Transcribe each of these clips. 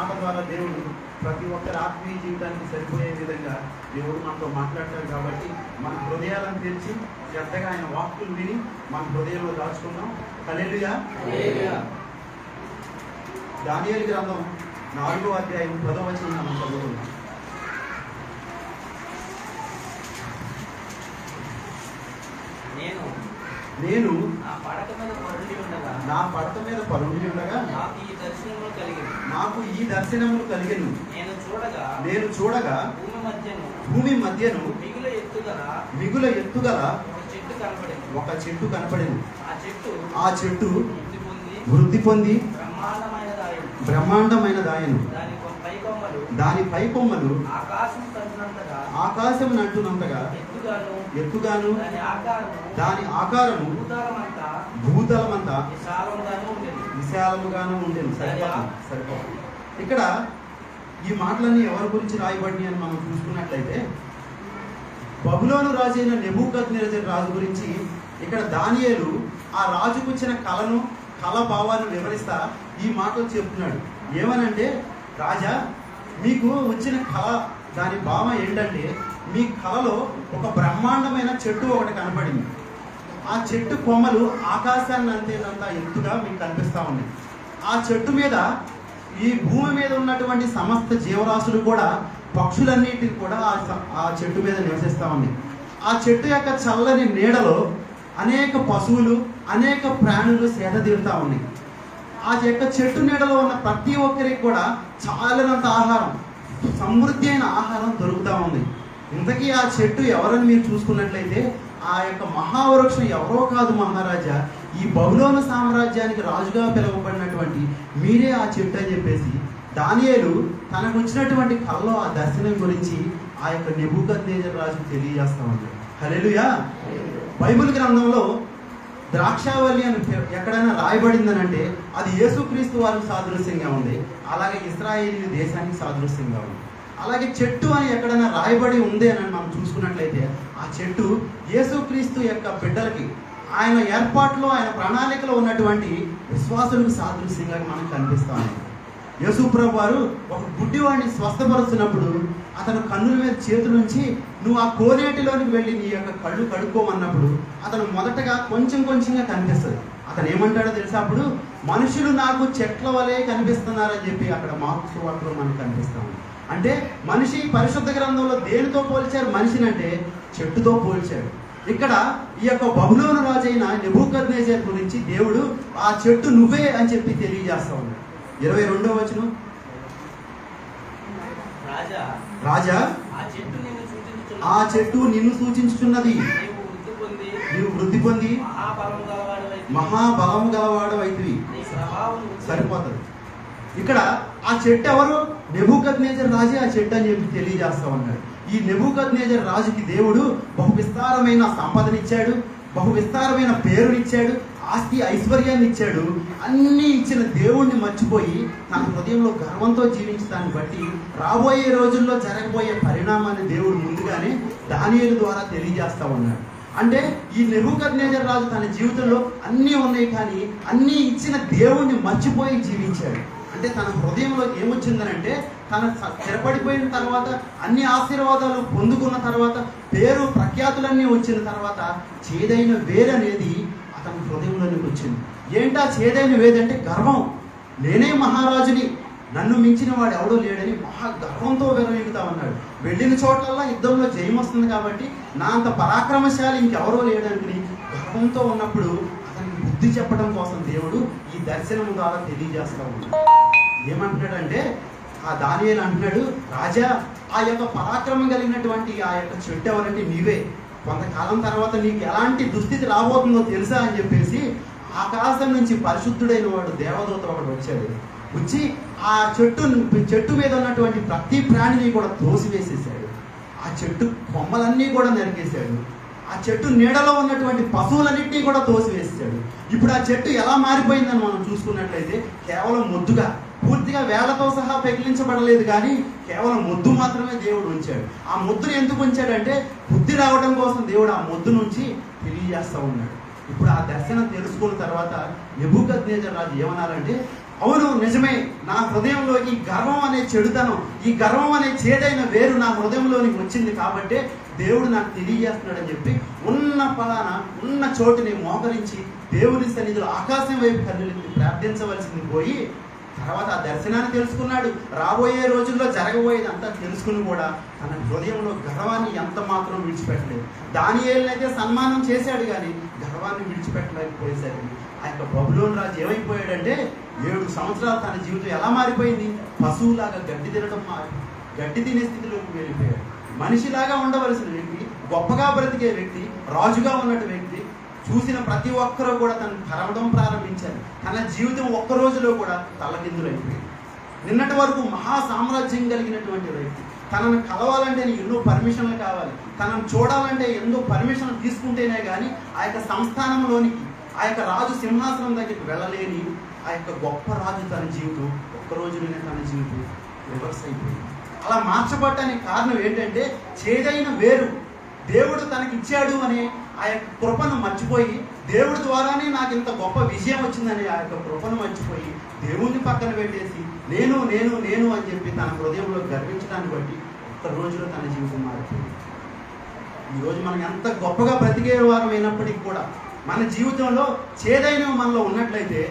మాట ద్వారా దేవుడు ప్రతి ఒక్కరి ఆత్మీయ జీవితానికి సరిపోయే విధంగా దేవుడు మనతో మాట్లాడతాడు. కాబట్టి మన హృదయాలను తెరిచి శ్రద్ధగా ఆయన వాక్కులు విని మన హృదయంలో దాచుకుందాం. హల్లెలూయా. దానియేలు గ్రంథం 4వ అధ్యాయం 10వ వచనం మనం చదువుకుందాం. నేను నా పడక మీద పరుండి ఉండగా నాకు ఈ దర్శనములు కలిగెను. నేను చూడగా భూమి మధ్యను మిగుల ఎత్తుగల ఒక చెట్టు కనపడెను. ఆ చెట్టు వృద్ధి పొంది బ్రహ్మాండమైన దాయను. దాని పై కొమ్మలు ఆకాశం అంటున్నంతగా ఎత్తుగాను దాని ఆకారము భూతలమంతా విశాలముగాను ఉండేది. సరిపోతుంది. ఇక్కడ ఈ మాటలన్నీ ఎవరి గురించి రాయబడినాయి అని మనం చూసుకున్నట్లయితే బబులోను రాజు అయిన నెబుకద్నెజరు రాజు గురించి ఇక్కడ దానియేలు ఆ రాజుకు వచ్చిన కళ భావాన్ని వివరిస్తా ఈ మాటలు చెప్తున్నాడు. ఏమనంటే, రాజా మీకు వచ్చిన కళ దాని భావం ఏంటంటే, మీ కళలో ఒక బ్రహ్మాండమైన చెట్టు ఒకటి కనపడింది. ఆ చెట్టు కొమ్మలు ఆకాశాన్ని అంతేనంత ఎత్తుగా మీకు కనిపిస్తూ ఉన్నాయి. ఆ చెట్టు మీద ఈ భూమి మీద ఉన్నటువంటి సమస్త జీవరాశులు కూడా, పక్షులన్నిటిని కూడా ఆ చెట్టు మీద నివసిస్తూ ఉన్నాయి. ఆ చెట్టు యొక్క చల్లని నీడలో అనేక పశువులు అనేక ప్రాణులు సేద తీరుతూ ఉన్నాయి. ఆ యొక్క చెట్టు నీడలో ఉన్న ప్రతి ఒక్కరికి కూడా చాలినంత ఆహారం, సమృద్ధి అయిన ఆహారం దొరుకుతూ ఉంది. ఇంతకీ ఆ చెట్టు ఎవరని మీరు చూసుకున్నట్లయితే ఆ యొక్క మహావృక్షం ఎవరో కాదు మహారాజా, ఈ బబులోను సామ్రాజ్యానికి రాజుగా పిలువబడినటువంటి మీరే ఆ చెట్టు అని చెప్పేసి దానియేలు తనకు వచ్చినటువంటి కల్లో ఆ దర్శనం గురించి ఆ యొక్క నెబుకద్నెజరు రాజుకు తెలియజేస్తా ఉంది. హల్లెలూయా. బైబిల్ గ్రంథంలో ద్రాక్షావల్లి అని ఎక్కడైనా రాయబడిందని అంటే అది యేసుక్రీస్తు వారికి సాదృశ్యంగా ఉంది. అలాగే ఇశ్రాయేలు దేశానికి సాదృశ్యంగా ఉంది. అలాగే చెట్టు అని ఎక్కడైనా రాయబడి ఉంది అని మనం చూసుకున్నట్లయితే ఆ చెట్టు యేసుక్రీస్తు యొక్క బిడ్డలకి ఆయన ఏర్పాట్లో ఆయన ప్రణాళికలో ఉన్నటువంటి విశ్వాసులకు సాదృశ్యంగా మనకు కనిపిస్తా ఉంది. యేసుప్రభు వారు ఒక గుడ్డివాడిని స్వస్థపరుస్తున్నప్పుడు అతను కన్నుల మీద చేతులుంచి నువ్వు ఆ కోనేటిలోనికి వెళ్ళి నీ యొక్క కళ్ళు కడుక్కోమన్నప్పుడు అతను మొదటగా కొంచెంగా కనిపిస్తుంది. అతను ఏమంటాడో తెలుసా, అప్పుడు మనుషులు నాకు చెట్ల వలె కనిపిస్తున్నారని చెప్పి అక్కడ మార్కు సువార్తలో మనకు కనిపిస్తాము. అంటే మనిషి పరిశుద్ధ గ్రంథంలో దేనితో పోల్చారు మనిషిని అంటే చెట్టుతో పోల్చారు. ఇక్కడ ఈ యొక్క బబులోను రాజు అయిన నెబుకద్నెజరు గురించి దేవుడు ఆ చెట్టు నువ్వే అని చెప్పి తెలియజేస్తా ఉన్నాడు. 22వ వచనం, రాజా ఆ చెట్టు నిన్ను సూచించుచున్నది, నీవు వృద్ధి పొంది మహాబలము గలవాడవైతివి. సరిపోతుంది. ఇక్కడ ఆ చెట్టు ఎవరు? నెబుకద్నెజరు రాజే ఆ చెట్టు అని చెప్పి తెలియజేస్తా ఉన్నాడు. ఈ నెబుకద్నెజరు రాజుకి దేవుడు బహు విస్తారమైన సంపదనిచ్చాడు, బహు విస్తారమైన పేరునిచ్చాడు, ఆస్తి ఐశ్వర్యాన్ని ఇచ్చాడు. అన్నీ ఇచ్చిన దేవుణ్ణి మర్చిపోయి తన హృదయంలో గర్వంతో జీవించడాన్ని బట్టి రాబోయే రోజుల్లో జరగబోయే పరిణామాన్ని దేవుడు ముందుగానే దానియేలు ద్వారా తెలియజేస్తా ఉన్నాడు. అంటే ఈ నెబుకద్నెజరు రాజు తన జీవితంలో అన్నీ ఉన్నాయి, కానీ అన్నీ ఇచ్చిన దేవుణ్ణి మర్చిపోయి జీవించాడు. అంటే తన హృదయంలో ఏమొచ్చిందనంటే, తన స్థిరపడిపోయిన తర్వాత అన్ని ఆశీర్వాదాలు పొందుకున్న తర్వాత పేరు ప్రఖ్యాతులన్నీ వచ్చిన తర్వాత చేదైన వేరనేది అతని హృదయంలోనికి వచ్చింది. ఏంటా చేదైన వేదంటే గర్వం. నేనే మహారాజుని, నన్ను మించిన వాడు ఎవడో లేడని మహా గర్వంతో విరవీగుతా ఉన్నాడు. వెళ్ళిన చోట్లల్లా యుద్ధంలో జయం వస్తుంది కాబట్టి నా అంత పరాక్రమశాలి ఇంకెవరో లేడనుకుని గర్వంతో ఉన్నప్పుడు అతనికి బుద్ధి చెప్పడం కోసం దేవుడు ఈ దర్శనం ద్వారా తెలియజేస్తా ఉన్నాడు. ఏమంటున్నాడంటే, ఆ దానియేలు అంటున్నాడు, రాజా ఆ యొక్క పరాక్రమం కలిగినటువంటి ఆ యొక్క చెట్టు ఎవరంటే నీవే. కొంతకాలం తర్వాత నీకు ఎలాంటి దుస్థితి రాబోతుందో తెలుసా అని చెప్పేసి ఆకాశం నుంచి పరిశుద్ధుడైన వాడు దేవదూత ఒకడు వచ్చాడు. వచ్చి ఆ చెట్టు మీద ఉన్నటువంటి ప్రతి ప్రాణిని కూడా తోసివేసేసాడు. ఆ చెట్టు కొమ్మలన్నీ కూడా నరికేశాడు. ఆ చెట్టు నీడలో ఉన్నటువంటి పశువులన్నింటినీ కూడా తోసివేసాడు. ఇప్పుడు ఆ చెట్టు ఎలా మారిపోయిందని మనం చూసుకున్నట్లయితే కేవలం మొద్దుగా, పూర్తిగా వేళ్లతో సహా పెకిలించబడలేదు, కానీ కేవలం మొద్దు మాత్రమే దేవుడు ఉంచాడు. ఆ మొద్దును ఎందుకు ఉంచాడంటే బుద్ధి రావడం కోసం దేవుడు ఆ మొద్దు నుంచి తెలియజేస్తూ ఉన్నాడు. ఇప్పుడు ఆ దర్శనం తెలుసుకున్న తర్వాత నెబుకద్నెజరు రాజు ఏమన్నారంటే, అవును నిజమే, నా హృదయంలో ఈ గర్వం అనే చెడుతనం, ఈ గర్వం అనే చేదైన వేరు నా హృదయంలోనికి వచ్చింది కాబట్టి దేవుడు నాకు తెలియజేస్తున్నాడని చెప్పి ఉన్న చోటుని మోకరించి దేవుని సన్నిధిలో ఆకాశం వైపు కన్నులెత్తి ప్రార్థించవలసింది పోయి తర్వాత ఆ దర్శనాన్ని తెలుసుకున్నాడు. రాబోయే రోజుల్లో జరగబోయేది అంతా తెలుసుకుని కూడా తన హృదయంలో గర్వాన్ని ఎంత మాత్రం విడిచిపెట్టలేదు. దానియేలునైతే సన్మానం చేశాడు కానీ గర్వాన్ని విడిచిపెట్టలేకపోయేసరికి ఆ యొక్క బబులోను రాజు ఏమైపోయాడంటే 7 సంవత్సరాలు తన జీవితం ఎలా మారిపోయింది? పశువులాగా గడ్డి తినే స్థితిలోకి వెళ్ళిపోయాడు. మనిషిలాగా ఉండవలసిన వ్యక్తి, గొప్పగా బ్రతికే వ్యక్తి, రాజుగా ఉన్నట్టు వ్యక్తి, చూసిన ప్రతి ఒక్కరూ కూడా తను కరవడం ప్రారంభించారు. తన జీవితం ఒక్క రోజులో కూడా తల్లకిందులైపోయింది. నిన్నటి వరకు మహా సామ్రాజ్యం కలిగినటువంటి వ్యక్తి, తనను కలవాలంటే ఎన్నో పర్మిషన్లు కావాలి, తనను చూడాలంటే ఎన్నో పర్మిషన్లు తీసుకుంటేనే కానీ ఆ యొక్క సంస్థానంలోనికి, ఆ యొక్క రాజు సింహాసనం దగ్గరికి వెళ్ళలేని ఆ యొక్క గొప్ప రాజు తన జీవితం ఒక్క రోజులోనే తన జీవితం రివర్స్ అయిపోయింది. అలా మార్చబడటానికి కారణం ఏంటంటే చేదైన వేరు దేవుడు తనకి ఇచ్చాడు అనే ఆ యొక్క కృపను మర్చిపోయి, దేవుడి ద్వారానే నాకు ఇంత గొప్ప విజయం వచ్చిందని ఆ యొక్క కృపను మర్చిపోయి దేవుణ్ణి పక్కన పెట్టేసి నేను నేను నేను అని చెప్పి తన హృదయంలో గర్వించడాన్ని బట్టి ఒక్క రోజులో తన జీవితం మారిపోయింది. ఈరోజు మనం ఎంత గొప్పగా బ్రతికే వారం అయినప్పటికీ కూడా మన జీవితంలో చేదైన మనలో ఉన్నట్లయితే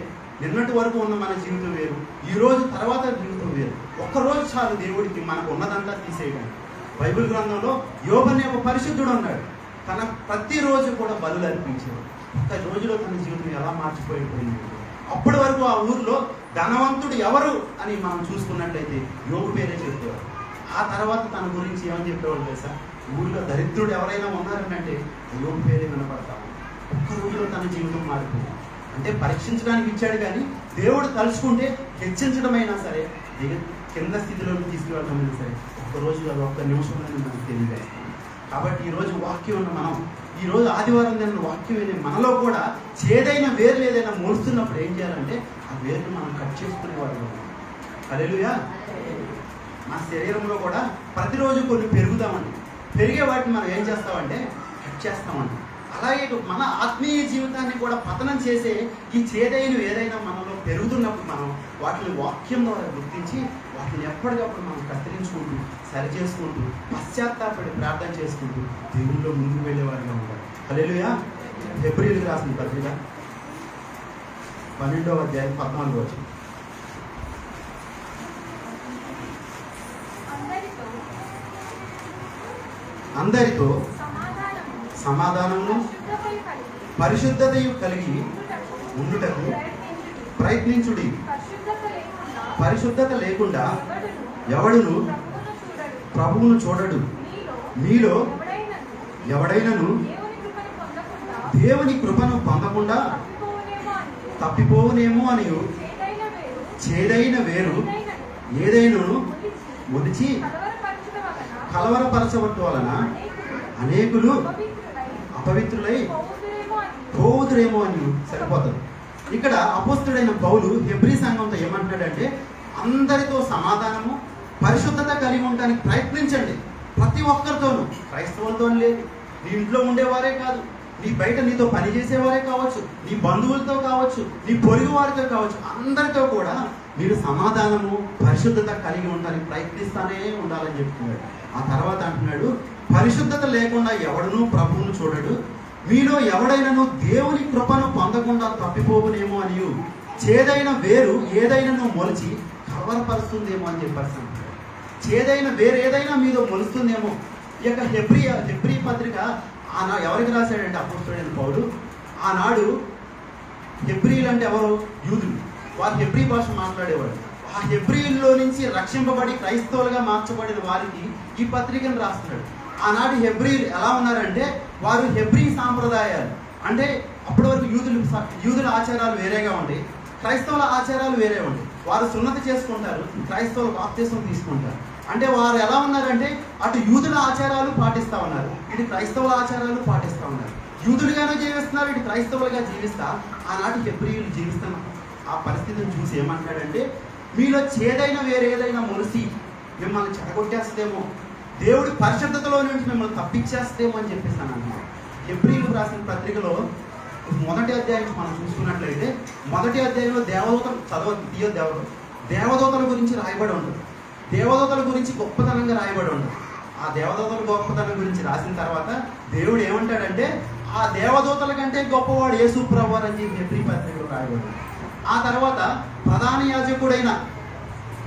నిన్నటి వరకు ఉన్న మన జీవితం వేరు, ఈ రోజు తర్వాత జీవితం వేరు. ఒక్కరోజు చాలు దేవుడికి మనకు ఉన్నదంతా తీసేయడానికి. బైబిల్ గ్రంథంలో యోబు అనే ఒక పరిశుద్ధుడు ఉన్నాడు. తన ప్రతిరోజు కూడా బలులు అర్పించాడు. ఒక్క రోజులో తన జీవితం ఎలా మార్చిపోయిపోయింది. అప్పటి వరకు ఆ ఊరిలో ధనవంతుడు ఎవరు అని మనం చూసుకున్నట్లయితే యోబు పేరే చెప్పేవారు. ఆ తర్వాత తన గురించి ఏమని చెప్పేవాళ్ళు తెలుసా? ఊరిలో దరిద్రుడు ఎవరైనా ఉన్నారంటే యోబు పేరే వినపడతాము. ఒక్క రోజులో తన జీవితం మారిపోయింది. అంటే పరీక్షించడానికి ఇచ్చాడు కానీ దేవుడు తలుచుకుంటే హెచ్చించడమైనా సరే, కింద స్థితిలోకి తీసుకువెళ్ళడమైనా సరే ఒక్క రోజులో ఒక్క నిమిషంలో మనకు తెలియజేస్తాం. కాబట్టి ఈరోజు వాక్యం ఉన్న మనం, ఈరోజు ఆదివారం తిన్న వాక్యం ఏదైనా మనలో కూడా చేదైన వేరు ఏదైనా మోస్తున్నప్పుడు ఏం చేయాలంటే ఆ వేరుని మనం కట్ చేసుకునేవాడు. హల్లెలూయా. మన శరీరంలో కూడా ప్రతిరోజు కొన్ని పెరుగుతామండి. పెరిగే వాటిని మనం ఏం చేస్తామంటే కట్ చేస్తామండి. అలాగే మన ఆత్మీయ జీవితాన్ని కూడా పతనం చేసే ఈ చేదైన ఏదైనా మనలో పెరుగుతున్నప్పుడు మనం వాటిని వాక్యం ద్వారా గుర్తించి వాటిని ఎప్పటికప్పుడు మనం కత్తిరించుకుంటూ సరి చేసుకుంటూ పశ్చాత్తాపడి ప్రార్థన చేసుకుంటూ దేవుళ్ళో ముందుకు వెళ్ళేవారిగా ఉంటారు. హల్లెలూయా. హెబ్రీయులకు రాసిన పత్రిక 12వ అధ్యాయం 14వ వచనం. అందరితో సమాధానమును పరిశుద్ధతయు కలిగి ఉండుటకు ప్రయత్నించుడి. పరిశుద్ధత లేకుండా ఎవడును ప్రభువును చూడడు. మీలో ఎవడైనను దేవుని కృపను పొందకుండా తప్పిపోవునేమో అని చేదైన వేరు ఏదైనను ఒలిచి కలవరపరచబట్టు వలన అనేకులు అపవిత్రులై పోవుదురేమో అని సరిపోతుంది. ఇక్కడ అపోస్తుడైన పౌలు హెబ్రీ సంఘంతో ఏమంటున్నాడంటే అందరితో సమాధానము పరిశుద్ధత కలిగి ఉండడానికి ప్రయత్నించండి. ప్రతి ఒక్కరితోనూ, క్రైస్తవులతో లేదు, నీ ఇంట్లో ఉండేవారే కాదు, నీ బయట నీతో పనిచేసేవారే కావచ్చు, నీ బంధువులతో కావచ్చు, నీ పొరుగు వారితో కావచ్చు, అందరితో కూడా మీరు సమాధానము పరిశుద్ధత కలిగి ఉండడానికి ప్రయత్నిస్తానే ఉండాలని చెప్తున్నాడు. ఆ తర్వాత అంటున్నాడు పరిశుద్ధత లేకుండా ఎవడనూ ప్రభువును చూడడు. మీలో ఎవడైనాను దేవుని కృపను పొందకుండా తప్పిపోవునేమో అని చేదైన వేరు ఏదైనా మొలిచి కలవరపరుస్తుందేమో అని చెప్పేసి చేదైన వేరు ఏదైనా మీదో మొలుస్తుందేమో. ఈ యొక్క హెబ్రీ పత్రిక ఎవరికి రాశాడంటే అపోస్తలుడైన పౌలు. ఆనాడు హెబ్రీలు అంటే ఎవరు? యూదులు. వారు హెబ్రీ భాష మాట్లాడేవాడు. ఆ హెబ్రీల్లో నుంచి రక్షింపబడి క్రైస్తవులుగా మార్చబడిన వారికి ఈ పత్రికను రాస్తున్నాడు. ఆనాటి హెబ్రీలు ఎలా ఉన్నారంటే వారు హెబ్రీ సాంప్రదాయాలు అంటే అప్పటి వరకు యూదుల ఆచారాలు వేరేగా ఉంటాయి, క్రైస్తవుల ఆచారాలు వేరే ఉంటాయి. వారు సున్నతి చేసుకుంటారు, క్రైస్తవులు బాప్తిస్మం తీసుకుంటారు. అంటే వారు ఎలా ఉన్నారంటే అటు యూదుల ఆచారాలు పాటిస్తూ ఉన్నారు, ఇటు క్రైస్తవుల ఆచారాలు పాటిస్తూ ఉన్నారు. యూదులుగానే జీవిస్తున్నారు, ఇటు క్రైస్తవులుగా జీవిస్తా ఆనాటి హెబ్రీయులు జీవిస్తున్న ఆ పరిస్థితిని చూసి ఏమంటాడంటే మీలో చేదైన వేరేదైనా మొలిసి మిమ్మల్ని చెడగొట్టేస్తేమో, దేవుడి పరిశుద్ధతలో నుంచి మిమ్మల్ని తప్పించేస్తేమో అని చెప్పేసాను అన్నమాట. హెబ్రీయులకు రాసిన పత్రికలో మొదటి అధ్యాయం మనం చూసుకున్నట్లయితే మొదటి అధ్యాయంలో దేవదూతలు దేవదూతల గురించి రాయబడి ఉంటుంది. దేవదూతల గురించి గొప్పతనంగా రాయబడి ఉంటుంది. ఆ దేవదూతల గొప్పతనం గురించి రాసిన తర్వాత దేవుడు ఏమంటాడంటే ఆ దేవదూతల కంటే గొప్పవాడు యేసు ప్రభువు అని చెప్పి హెబ్రీ పత్రికలో రాయబడి. ఆ తర్వాత ప్రధాన యాజకుడైన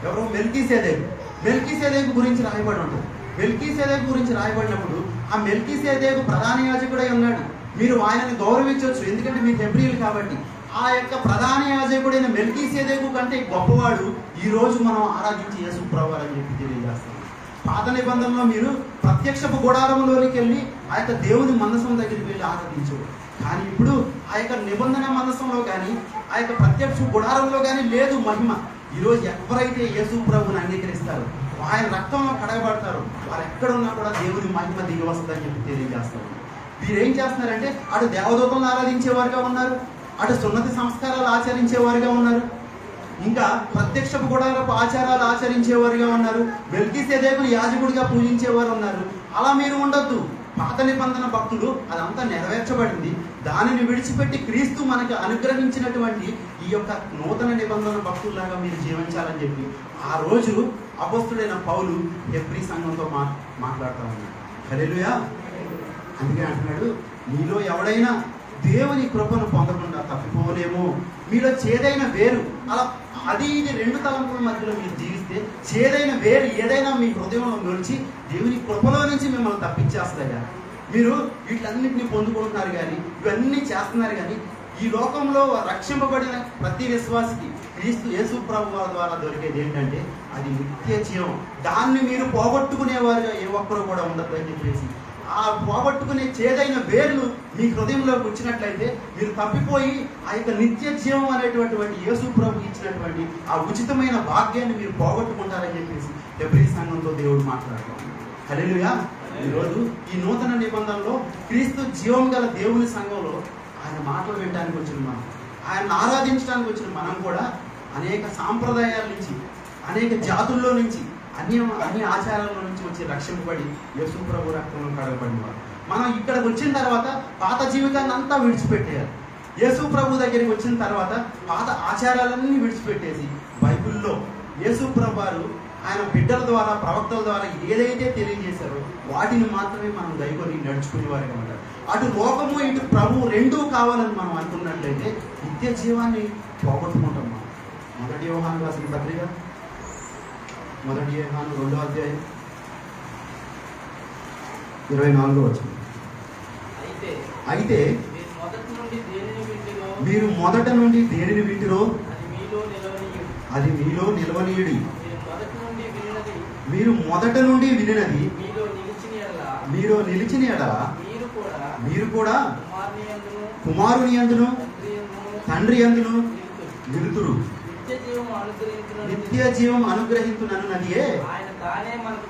ఎవరో మెల్కీసెదెకు గురించి రాయబడి ఉంటుంది. మెల్కీసెదెకు గురించి రాయబడినప్పుడు ఆ మెల్కీసెదెకు ప్రధాన యాజకుడై ఉన్నాడు. మీరు ఆయనని గౌరవించవచ్చు, ఎందుకంటే మీరు హెబ్రీయులు కాబట్టి. ఆ యొక్క ప్రధాన యాజకుడైన మెల్కీసెదెకు కంటే గొప్పవాడు ఈ రోజు మనం ఆరాధించి యేసు ప్రభువు అని చెప్పి తెలియజేస్తాం. పాత నిబంధనలో మీరు ప్రత్యక్షపు గుడారంలోనికి వెళ్ళి ఆ యొక్క దేవుని మందసం దగ్గరికి వెళ్ళి ఆరాధించరు. కానీ ఇప్పుడు ఆ యొక్క నిబంధన మందసంలో కానీ ఆ యొక్క ప్రత్యక్ష గుడారంలో కానీ లేదు మహిమ. ఈరోజు ఎవరైతే యేసు ప్రభువుని అంగీకరిస్తారో, ఆయన రక్తంలో కడగబడతారో, వారు ఎక్కడ ఉన్నా కూడా దేవుని మహిమ దిగి వస్తుందని చెప్పి తెలియజేస్తారు. వీరేం చేస్తున్నారంటే అటు దేవదూతలను ఆరాధించేవారుగా ఉన్నారు, అటు సున్నతి సంస్కారాలు ఆచరించేవారుగా ఉన్నారు, ఇంకా ప్రత్యక్షపు గుడారపు ఆచారాలు ఆచరించేవారుగా ఉన్నారు, మెల్కీసెదెకును యాజకుడిగా పూజించేవారు ఉన్నారు. అలా మీరు ఉండొద్దు. పాత నిబంధన భక్తులు అదంతా నెరవేర్చబడింది. దానిని విడిచిపెట్టి క్రీస్తు మనకు అనుగ్రహించినటువంటి ఈ యొక్క నూతన నిబంధన భక్తుల్లాగా మీరు జీవించాలని చెప్పి ఆ రోజు అపొస్తలుడైన పౌలు హెబ్రీ సంఘంతో మాట్లాడుతూ ఉన్నాడు. హల్లెలూయా. అందుకే అంటున్నాడు, మీలో ఎవడైనా దేవుని కృపను పొందకుండా తప్పిపోలేమో, మీలో చేదైన వేరు, అలా అది ఇది రెండు తలంపుల మధ్యలో మీరు జీవిస్తే చేదైన వేరు ఏదైనా మీ హృదయంలో నిలిచి దేవుని కృపలో నుంచి మిమ్మల్ని తప్పించేస్తాయా. మీరు వీటన్నిటిని పొందుకుంటున్నారు కానీ, ఇవన్నీ చేస్తున్నారు కానీ, ఈ లోకంలో రక్షింపబడిన ప్రతి విశ్వాసికి క్రీస్తు యేసు ప్రభువు ద్వారా దొరికేది ఏంటంటే అది నిత్య జీవం. దాన్ని మీరు పోగొట్టుకునేవారుగా ఏ ఒక్కరు కూడా ఉండదు అని చెప్పేసి ఆ పోగొట్టుకునే చేదైన వేర్లు మీ హృదయంలోకి వచ్చినట్లయితే మీరు తప్పిపోయి ఆ యొక్క నిత్య జీవం అనేటువంటి యేసు ప్రభు ఇచ్చినటువంటి ఆ ఉచితమైన భాగ్యాన్ని మీరు పోగొట్టుకుంటారని చెప్పేసి హెబ్రీ సంఘంతో దేవుడు మాట్లాడుతున్నాడు. హల్లెలూయా. ఈరోజు ఈ నూతన నిబంధనలో క్రీస్తు జీవం గల దేవుని సంఘంలో ఆయన మాటలు వినడానికి వచ్చిన మనం, ఆయన ఆరాధించడానికి వచ్చిన మనం కూడా అనేక సాంప్రదాయాల నుంచి, అనేక జాతుల్లో నుంచి, అన్ని ఆచారాల నుంచి వచ్చి రక్షింపబడి యేసు ప్రభు రక్తంలో కడగబడిన వారు మనం ఇక్కడికి వచ్చిన తర్వాత పాత జీవితాన్ని అంతా విడిచిపెట్టేయాలి. యేసు ప్రభు దగ్గరికి వచ్చిన తర్వాత పాత ఆచారాలన్నీ విడిచిపెట్టేసి బైబిల్లో యేసు ప్రభు వారు ఆయన బిడ్డల ద్వారా, ప్రవక్తల ద్వారా ఏదైతే తెలియజేశారో వాటిని మాత్రమే మనం గైకొని నడుచుకునే వారిగా ఉంటారు. అటు లోకము ఇటు ప్రభు రెండూ కావాలని మనం అనుకున్నట్లయితే నిత్య జీవాన్ని పోగొట్టుకుంటాం. మనం మొదటి యోహాను రాసిన పత్రిక, మొదటి యోహాను 2వ అధ్యాయం 24వ వచనం. అయితే మీరు మొదట నుండి దేనిని వింటిరో అది మీలో నిలవనీయుడి. మీరు మొదట నుండి వినినది మీరు నిలిచిన ఎడల మీరు కూడా కుమారుని యందును తండ్రి యందును నిలుతురు. నిత్య జీవం అనుగ్రహించునన్నదియే ఆయన తానే మనకు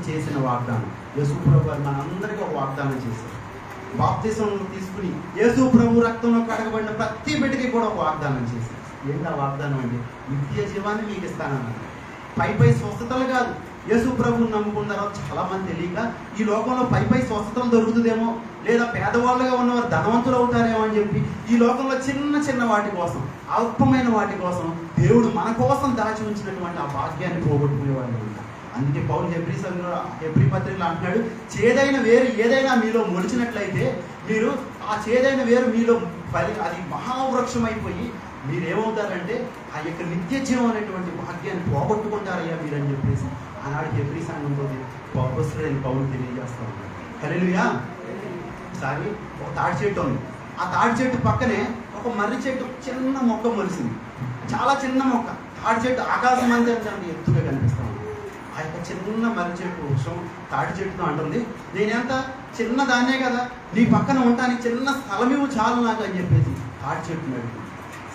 చేసిన వాగ్దానం. యేసు ప్రభు మనందరికీ ఒక వాగ్దానం చేశారు. బాప్తిసం తీసుకుని యేసు ప్రభు రక్తంలో కడగబడిన ప్రతి బిడ్డకి కూడా ఒక వాగ్దానం చేశారు. ఏంటి ఆ వాగ్దానం అంటే నిత్య జీవాన్ని మీకు ఇస్తానన్నారు. పై స్వస్థతలు కాదు. యేసు ప్రభువుని నమ్ముకున్న తర్వాత చాలా మంది తెలియక ఈ లోకంలో పై స్వస్థతలు దొరుకుతుందేమో, లేదా పేదవాళ్ళుగా ఉన్నవారు ధనవంతులు అవుతారేమో అని చెప్పి ఈ లోకంలో చిన్న వాటి కోసం, అల్పమైన వాటి కోసం దేవుడు మన కోసం దాచి ఉంచినటువంటి ఆ భాగ్యాన్ని పోగొట్టుకునేవాళ్ళు ఉంటారు. అందుకే పౌలు హెబ్రీ పత్రికలో అంటున్నాడు, చేదైన వేరు ఏదైనా మీలో మొలిచినట్లయితే మీరు ఆ చేదైన వేరు మీలో అది మహావృక్షం అయిపోయి మీరేమవుతారంటే ఆ యొక్క నిత్య జీవం అనేటువంటి భాగ్యాన్ని పోగొట్టుకుంటారయ్యా మీరని చెప్పేసి ఆనాడు హెబ్రీ సంఘంతో అపొస్తలుడైన పౌలు తెలియజేస్తా ఉన్నాడు. హల్లెలూయా. ఒకసారి ఒక తాడి చెట్టు ఉంది. ఆ తాడి చెట్టు పక్కనే ఒక మర్రి చెట్టు చిన్న మొక్క మొలిసింది. చాలా చిన్న మొక్క. తాడి చెట్టు ఆకాశం అంతే ఎత్తుగా కనిపిస్తా ఉంది. ఆ యొక్క చిన్న మర్రి చెట్టు వృక్షం తాడి చెట్టుతో అంటుంది, నేనెంత చిన్న దాన్నే కదా, నీ పక్కన ఉంటానికి చిన్న స్థలమేమో చాలు నాకు అని చెప్పేసి తాడి చెట్టు నడిపి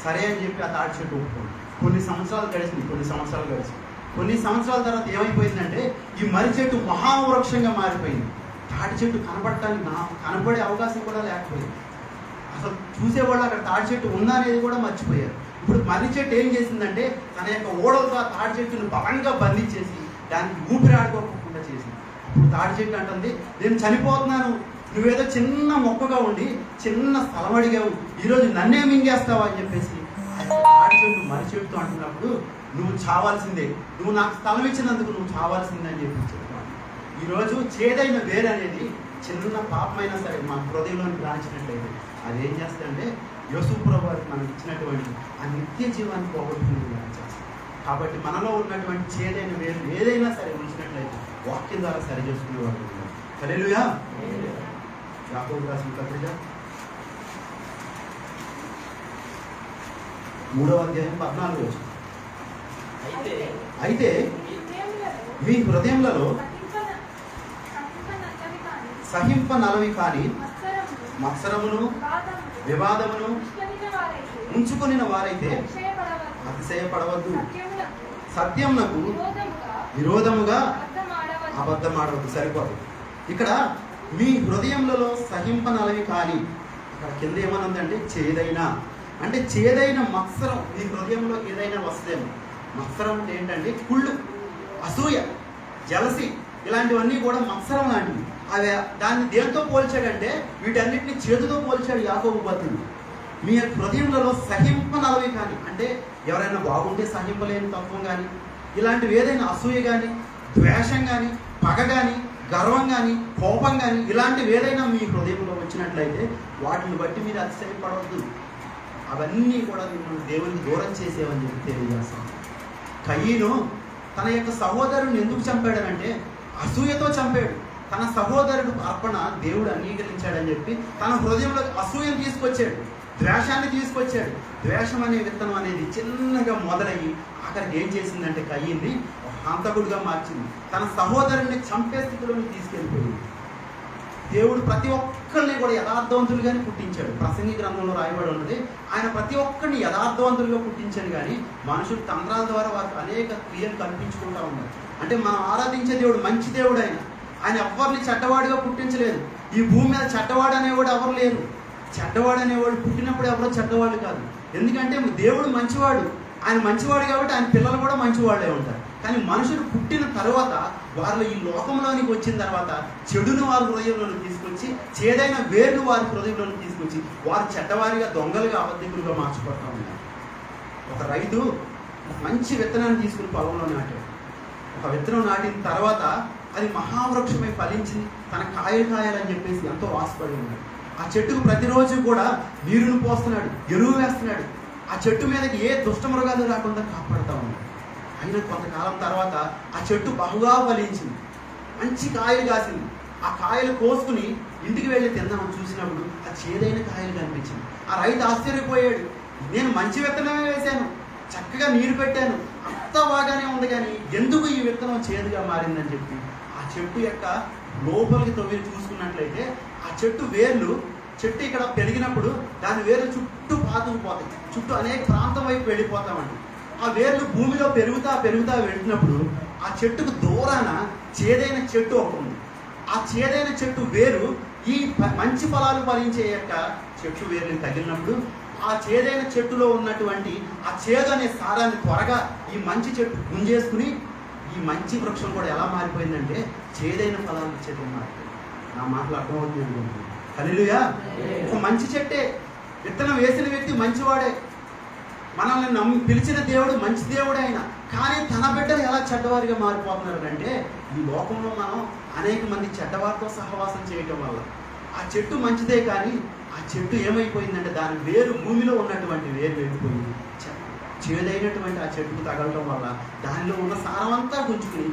సరే అని చెప్పి ఆ తాడి చెట్టు ఒప్పుకోండి. కొన్ని సంవత్సరాల తర్వాత ఏమైపోయిందంటే ఈ మర్రి చెట్టు మహావృక్షంగా మారిపోయింది. తాడి చెట్టు కనపడే అవకాశం కూడా లేకపోయింది. అసలు చూసేవాళ్ళు అక్కడ తాడి చెట్టు ఉందా అనేది కూడా మర్చిపోయారు. ఇప్పుడు మర్రి చెట్టు ఏం చేసిందంటే తన యొక్క ఓడలతో ఆ తాడి చెట్టును బలంగా బంధించేసి దానికి ఊపిరి ఆడుకోకుండా చేసింది. ఇప్పుడు తాడి చెట్టు అంటుంది, నేను నువ్వేదో చిన్న మొక్కగా ఉండి చిన్న స్థలం అడిగావు, ఈరోజు నన్నే మింగేస్తావా అని చెప్పేసి తాడి చెట్టు మరి చెట్టుతో అంటున్నప్పుడు నువ్వు చావాల్సిందే, నువ్వు నాకు స్థలం ఇచ్చినందుకు నువ్వు చావాల్సిందే అని చెప్పి చెప్తున్నాను. ఈరోజు చేదైన వేరు అనేది చిన్న పాపమైనా సరే మన హృదయంలోకి రాచినట్లయితే అది ఏం చేస్తుందంటే యేసు ప్రభువు వారికి మనకి ఇచ్చినటువంటి ఆ నిత్య జీవాన్ని పోగొట్టుకుని చేస్తాం. కాబట్టి మనలో ఉన్నటువంటి చేదైన వేరు ఏదైనా సరే ఉంచినట్లయితే వాక్యం ద్వారా సరి చేసుకునే వాళ్ళు ఉన్నారు. హల్లెలూయా. యాకోబు రాసిన పత్రిక 3వ అధ్యాయం 14వ వచనం. అయితే మీ హృదయములలో సహింపనలవి కాని మత్సరమును వివాదమును ఉంచుకొనిన వారైతే అతిశయపడవద్దు, సత్యమునకు విరోధముగా అబద్ధమాడవద్దు. సరిపోదు. ఇక్కడ మీ హృదయములలో సహింపనలవి కాని, అక్కడ కింద ఏమనుందంటే చేదైనా, అంటే చేదైన మత్సరం మీ హృదయంలో ఏదైనా వస్తేమో. మత్సరం అంటే ఏంటంటే కుళ్ళు, అసూయ, జలసి, ఇలాంటివన్నీ కూడా మత్సరం లాంటివి. అవి దాన్ని దేంతో పోల్చాడంటే వీటన్నిటిని చేదుతో పోల్చాడు యాకోబు భక్తుడు. మీ హృదయంలో సహింపనలవి కానీ, అంటే ఎవరైనా బాగుంటే సహింపలేని తత్వం కానీ, ఇలాంటివి ఏదైనా అసూయ కానీ, ద్వేషం కానీ, పగ కానీ, గర్వం కానీ, కోపం కానీ, ఇలాంటివి ఏదైనా మీ హృదయంలో వచ్చినట్లయితే వాటిని బట్టి మీరు అతిశయపడవద్దు. అవన్నీ కూడా మిమ్మల్ని దేవునికి దూరం చేసేవని చెప్పి తెలియజేస్తాం. కయీను తన యొక్క సహోదరుని ఎందుకు చంపాడనంటే అసూయతో చంపాడు. తన సహోదరుడు అర్పణ దేవుడు అంగీకరించాడని చెప్పి తన హృదయంలో అసూయను తీసుకొచ్చాడు, ద్వేషాన్ని తీసుకొచ్చాడు. ద్వేషం అనే విత్తనం అనేది చిన్నగా మొదలయ్యి అక్కడికి ఏం చేసిందంటే కయ్యింది హంతకుడిగా మార్చింది. తన సహోదరుని చంపే స్థితిలోకి తీసుకెళ్ళిపోయింది. దేవుడు ప్రతి ఒక్కరిని కూడా యథార్థవంతులుగానే పుట్టించాడు. ప్రసంగి గ్రంథంలో రాయబడి ఉన్నది, ఆయన ప్రతి ఒక్కరిని యథార్థవంతులుగా పుట్టించాడు. కానీ మనుషులు తంత్రాల ద్వారా వారికి అనేక క్రియలు కల్పించుకుంటూ ఉన్నారు. అంటే మనం ఆరాధించే దేవుడు మంచి దేవుడు. ఆయన ఎవరిని చెడ్డవాడిగా పుట్టించలేదు. ఈ భూమి మీద చెడ్డవాడు అనేవాడు ఎవరు లేరు. చెడ్డవాడు అనేవాడు పుట్టినప్పుడు ఎవరో చెడ్డవాడు కాదు. ఎందుకంటే దేవుడు మంచివాడు. ఆయన మంచివాడు కాబట్టి ఆయన పిల్లలు కూడా మంచివాళ్ళే ఉంటారు. కానీ మనుషులు పుట్టిన తర్వాత వారు ఈ లోకంలోనికి వచ్చిన తర్వాత చెడును వారి హృదయంలోకి తీసుకొచ్చి చేదైన వేరును వారి హృదయంలోకి తీసుకొచ్చి వారు చెడ్డవారిగా, దొంగలుగా, అబద్ధికులుగా మార్చిపోతూ ఉన్నారు. ఒక రైతు మంచి విత్తనాన్ని తీసుకుని పొలంలో నాటాడు. ఒక విత్తనం నాటిన తర్వాత అది మహావృక్షమై ఫలించింది. తన కాయలు కాయాలని చెప్పేసి ఎంతో ఆశపడి ఉన్నాడు. ఆ చెట్టుకు ప్రతిరోజు కూడా నీరును పోస్తున్నాడు, ఎరువు వేస్తున్నాడు. ఆ చెట్టు మీదకి ఏ దుష్టమృగాలు రాకుండా కాపాడుతూ ఉన్నాడు. అయినా కొంతకాలం తర్వాత ఆ చెట్టు బహుగా ఫలించింది, మంచి కాయలు కాసింది. ఆ కాయలు కోసుకుని ఇంటికి వెళ్ళి తిందామని చూసినప్పుడు ఆ చేదైన కాయలు కనిపించింది. ఆ రైతు ఆశ్చర్యపోయాడు. నేను మంచి విత్తనమే వేశాను, చక్కగా నీరు పెట్టాను, అంత బాగానే ఉంది, కానీ ఎందుకు ఈ విత్తనం చేదుగా మారిందని చెప్పి ఆ చెట్టు యొక్క లోపలికి తవ్వి చూసుకున్నట్లయితే ఆ చెట్టు వేర్లు, చెట్టు ఇక్కడ పెరిగినప్పుడు దాని వేర్లు చుట్టూ పాతుకుపోతాయి, చుట్టూ అనేక ప్రాంతం వైపు వెళ్ళిపోతామండి. ఆ వేర్లు భూమిలో పెరుగుతా వెళ్తున్నప్పుడు ఆ చెట్టుకు దూరాన చేదైన చెట్టు ఒకటి ఉంది. ఆ చేదైన చెట్టు వేరు ఈ మంచి ఫలాలు ఫలించే యొక్క చెట్టు వేరుని తగిలినప్పుడు ఆ చేదైన చెట్టులో ఉన్నటువంటి ఆ చేదు అనే సారాన్ని త్వరగా ఈ మంచి చెట్టు గుంజేసుకుని ఈ మంచి వృక్షం కూడా ఎలా మారిపోయిందంటే చేదైన ఫలాలు ఇచ్చేది మారిపోయింది. నా మాటలు అర్థమవుతుంది అనుకుంటున్నాను. హల్లెలూయా. ఒక మంచి చెట్టే, విత్తనం వేసిన వ్యక్తి మంచివాడే, మనల్ని పిలిచిన దేవుడు మంచి దేవుడే అయినా, కానీ తన బిడ్డలు ఎలా చెడ్డవారిగా మారిపోతున్నారు అంటే ఈ లోకంలో మనం అనేక మంది చెడ్డవారితో సహవాసం చేయటం వల్ల ఆ చెట్టు మంచిదే, కానీ ఆ చెట్టు ఏమైపోయిందంటే దాని వేరు భూమిలో ఉన్నటువంటి వేరు వెళ్ళిపోయింది. చేదైనటువంటి ఆ చెట్టుకు తగలటం వల్ల దానిలో ఉన్న సారం అంతా గుంజుకుని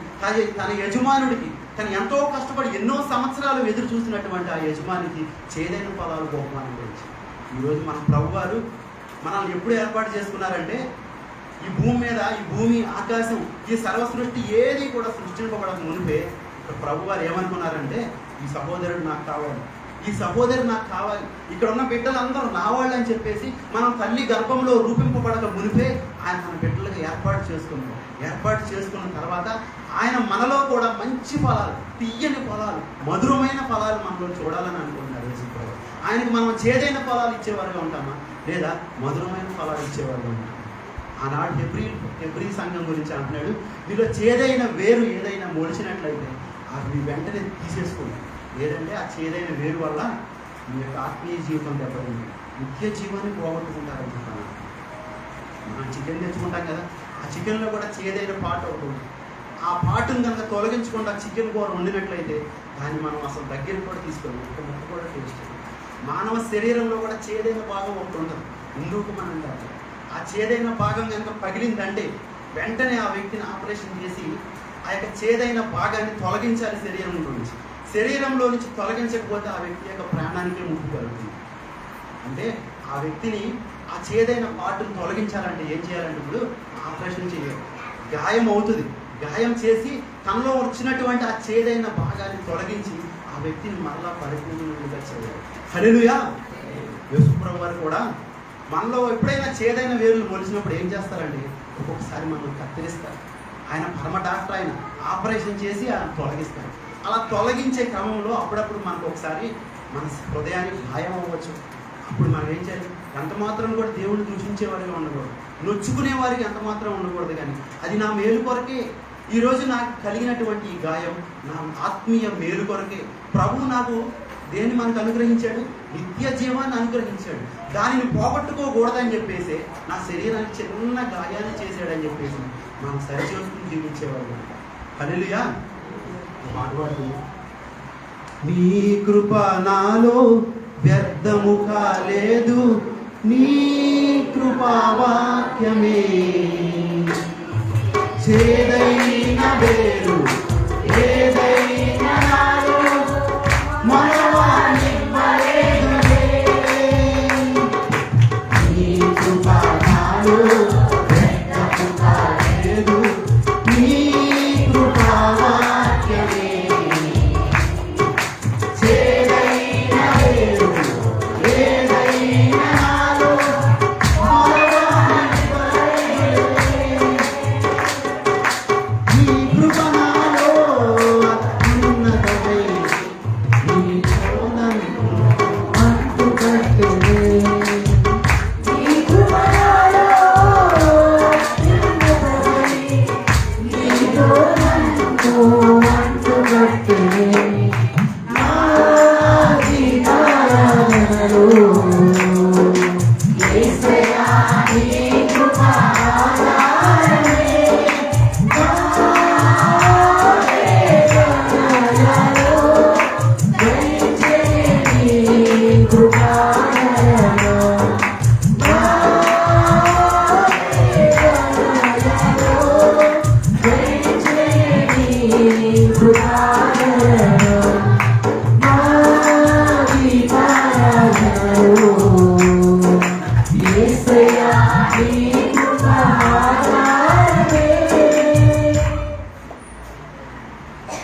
తన యజమానుడికి, తను ఎంతో కష్టపడి ఎన్నో సంవత్సరాలు ఎదురు చూసినటువంటి ఆ యజమానికి చేదైన ఫలాలు బహుమానం గురించి ఈరోజు మన ప్రభువారు మనల్ని ఎప్పుడు ఏర్పాటు చేసుకున్నారంటే ఈ భూమి మీద, ఈ భూమి, ఆకాశం, ఈ సర్వ సృష్టి ఏది కూడా సృష్టింపబడక మునిపే ప్రభువారు ఏమనుకున్నారంటే ఈ సహోదరుడు నాకు కావాలి, ఈ సహోదరుడు నాకు కావాలి, ఇక్కడ ఉన్న బిడ్డలందరూ నా వాళ్ళు అని చెప్పేసి మనం తల్లి గర్భంలో రూపింపబడక మునిపే ఆయన మన బిడ్డలకు ఏర్పాటు చేసుకున్న తర్వాత ఆయన మనలో కూడా మంచి ఫలాలు, తీయని ఫలాలు, మధురమైన ఫలాలు మనలో చూడాలని అనుకుంటున్నారు యేసుప్రభు. ఆయనకు మనం చేదైన ఫలాలు ఇచ్చేవారుగా ఉంటామా, లేదా మధురమైన ఫలాలు ఇచ్చేవారుగా ఉంటామా? ఆనాడు హెబ్రీ సంఘం గురించి అంటున్నాడు, మీలో చేదైన వేరు ఏదైనా మొలిచినట్లయితే అది వెంటనే తీసేసుకోండి, లేదంటే ఆ చేదైన వేరు వల్ల మీ యొక్క ఆత్మీయ జీవితం దెబ్బతింది, నిత్య జీవాన్ని పోగొట్టుకుంటారని చెప్పాను. మనం చికెన్ తెచ్చుకుంటాం కదా, ఆ చికెన్లో కూడా చేదైన పార్ట్ ఒకటి ఉంది. ఆ పార్ట్ని కనుక తొలగించకుండా చికెన్ కూర వండినట్లయితే దాన్ని మనం అసలు దగ్గరికి కూడా తీసుకోవాలి, ఒక ముక్క కూడా టేస్ట్. మానవ శరీరంలో కూడా చేదైన భాగం ఒకటి ఉంటుంది, ముందుకు మనం అంటారు. ఆ చేదైన భాగం కనుక పగిలిందంటే వెంటనే ఆ వ్యక్తిని ఆపరేషన్ చేసి ఆ యొక్క చేదైన భాగాన్ని తొలగించాలి శరీరంలో నుంచి. శరీరంలో నుంచి తొలగించకపోతే ఆ వ్యక్తి యొక్క ప్రాణానికి ముప్పు కలుగుతుంది. అంటే ఆ వ్యక్తిని ఆ చేదైన పార్ట్ని తొలగించాలంటే ఏం చేయాలంటే ఇప్పుడు ఆపరేషన్ చేయాలి. గాయం అవుతుంది, గాయం చేసి తనలో వచ్చినటువంటి ఆ చేదైన భాగాన్ని తొలగించి ఆ వ్యక్తిని మరలా పరిపూర్ణంగా చేయాలి. హల్లెలూయా. యేసుప్రభువు వారు కూడా మనలో ఎప్పుడైనా చేదైన వేర్లు మొలిచినప్పుడు ఏం చేస్తారంటే ఒక్కొక్కసారి మనం కత్తిరిస్తారు. ఆయన పరమ డాక్టర్, ఆయన ఆపరేషన్ చేసి ఆయన తొలగిస్తారు. అలా తొలగించే క్రమంలో అప్పుడప్పుడు మనకు ఒకసారి మన హృదయానికి భయం అవ్వచ్చు. అప్పుడు మనం ఏం చేయాలి? ఎంత మాత్రం కూడా దేవుడిని దూషించేవారిగా ఉండకూడదు, నొచ్చుకునే వారికి ఎంత మాత్రం ఉండకూడదు. కానీ అది నా మేలు కొరకే, ఈరోజు నాకు కలిగినటువంటి ఈ గాయం నా ఆత్మీయ మేలు కొరకే. ప్రభువు నాకు దేన్ని మనకు అనుగ్రహించాడు? నిత్య జీవాన్ని అనుగ్రహించాడు. దానిని పోగొట్టుకోకూడదని చెప్పేసి నా శరీరానికి చిన్న గాయాన్ని చేశాడని చెప్పేసి మనం సరిచేసుకుని జీవించేవాళ్ళు. హల్లెలూయా. మాట్లాడు, నీ కృప నాలో వ్యర్థము కాలేదు, నీ కృపావాక్యమే చేదైన వేరు ఏదైనా నాలో మనవానివ్వలేదులే. నీ కృప నాలో వ్యర్థము కాలేదు, నీ కృపావాక్యమే చేదైన వేరు ఏదైనా నాలో మనవానివ్వలేదులే. నీ కృప నాలో అత్యున్నతమై నీ కోణను అంటుకట్టునే. నీ కృప నాలో అత్యున్నతమై నీ కోణను అంటుకట్టునే. నా జీవితాలలో యేసయ్యా నీ కృప ఆధారమే. నా వేదనలలో దయచే నీ కృప ఆధారమే. నా వేదనలలో దయచే నీ కృప ఆధారమే. నా జీవితాలలో యేసయ్యా నీ కృప ఆధారమే.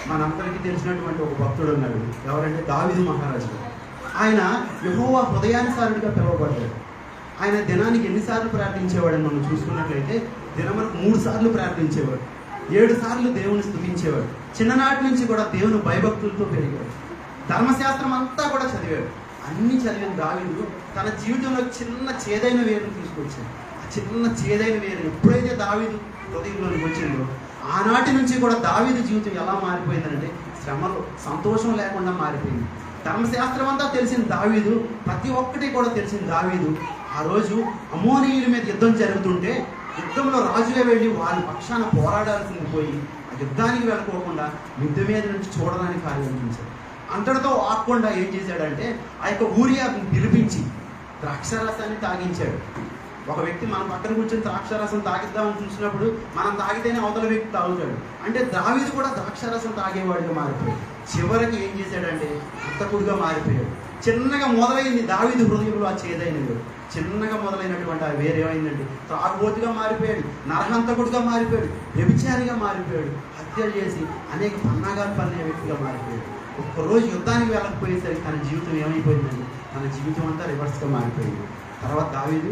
మనందరికీ తెలిసినటువంటి ఒక భక్తుడు ఉన్నాడు. ఎవరంటే దావీదు మహారాజు. ఆయన యెహోవా హృదయానుసారుడిగా పిలువబడ్డాడు. ఆయన దినానికి ఎన్నిసార్లు ప్రార్థించేవాడని మనం చూసుకున్నట్లయితే దినములకు 3 సార్లు ప్రార్థించేవాడు, 7 సార్లు దేవుని స్తుతించేవాడు. చిన్ననాటి నుంచి కూడా దేవుని భయభక్తులతో పెరిగాడు. ధర్మశాస్త్రం అంతా కూడా చదివాడు. అన్ని చదివిన దావీదు తన జీవితంలో చిన్న చేదైన వేరును తీసుకొచ్చాడు. ఆ చిన్న చేదైన వేరు ఎప్పుడైతే దావీదు హృదయంలోకి వచ్చిందో ఆనాటి నుంచి కూడా దావీదు జీవితం ఎలా మారిపోయిందంటే శ్రమలో సంతోషం లేకుండా మారిపోయింది. ధర్మశాస్త్రం అంతా తెలిసిన దావీదు, ప్రతి ఒక్కటి కూడా తెలిసిన దావీదు ఆ రోజు అమ్మోనీయుల మీద యుద్ధం జరుగుతుంటే యుద్ధంలో రాజుగా వెళ్ళి వారి పక్షాన పోరాడాల్సింది పోయి ఆ యుద్ధానికి వెళ్ళకోకుండా మిద్దె మీద నుంచి చూడడానికి ఆలోచించాడు. అంతటితో ఆకుండా ఏం చేశాడంటే ఆ యొక్క ఊరియాని పిలిపించి ద్రాక్షారసాన్ని తాగించాడు. ఒక వ్యక్తి మన పక్కన కూర్చొని ద్రాక్షారసం తాగిద్దామని చూసినప్పుడు మనం తాగితేనే అవతల వ్యక్తి తాగుతాడు. అంటే దావీదు కూడా ద్రాక్షారసం తాగేవాడిగా మారిపోయాడు. చివరికి ఏం చేశాడంటే హంతకుడిగా మారిపోయాడు. చిన్నగా మొదలైంది దావీదు హృదయంలో ఆ చేదైనది. చిన్నగా మొదలైనటువంటి ఆ వేరేమైందంటే తాగుబోతుగా మారిపోయాడు, నరహంతకుడిగా మారిపోయాడు, వ్యభిచారిగా మారిపోయాడు, హత్యలు చేసి అనేక పన్నాగాలు పన్నే వ్యక్తిగా మారిపోయాడు. ఒక్కరోజు యుద్ధానికి వెళ్ళకపోయేసరికి తన జీవితం ఏమైపోయిందండి, తన జీవితం అంతా రివర్స్గా మారిపోయింది. తర్వాత దావీదు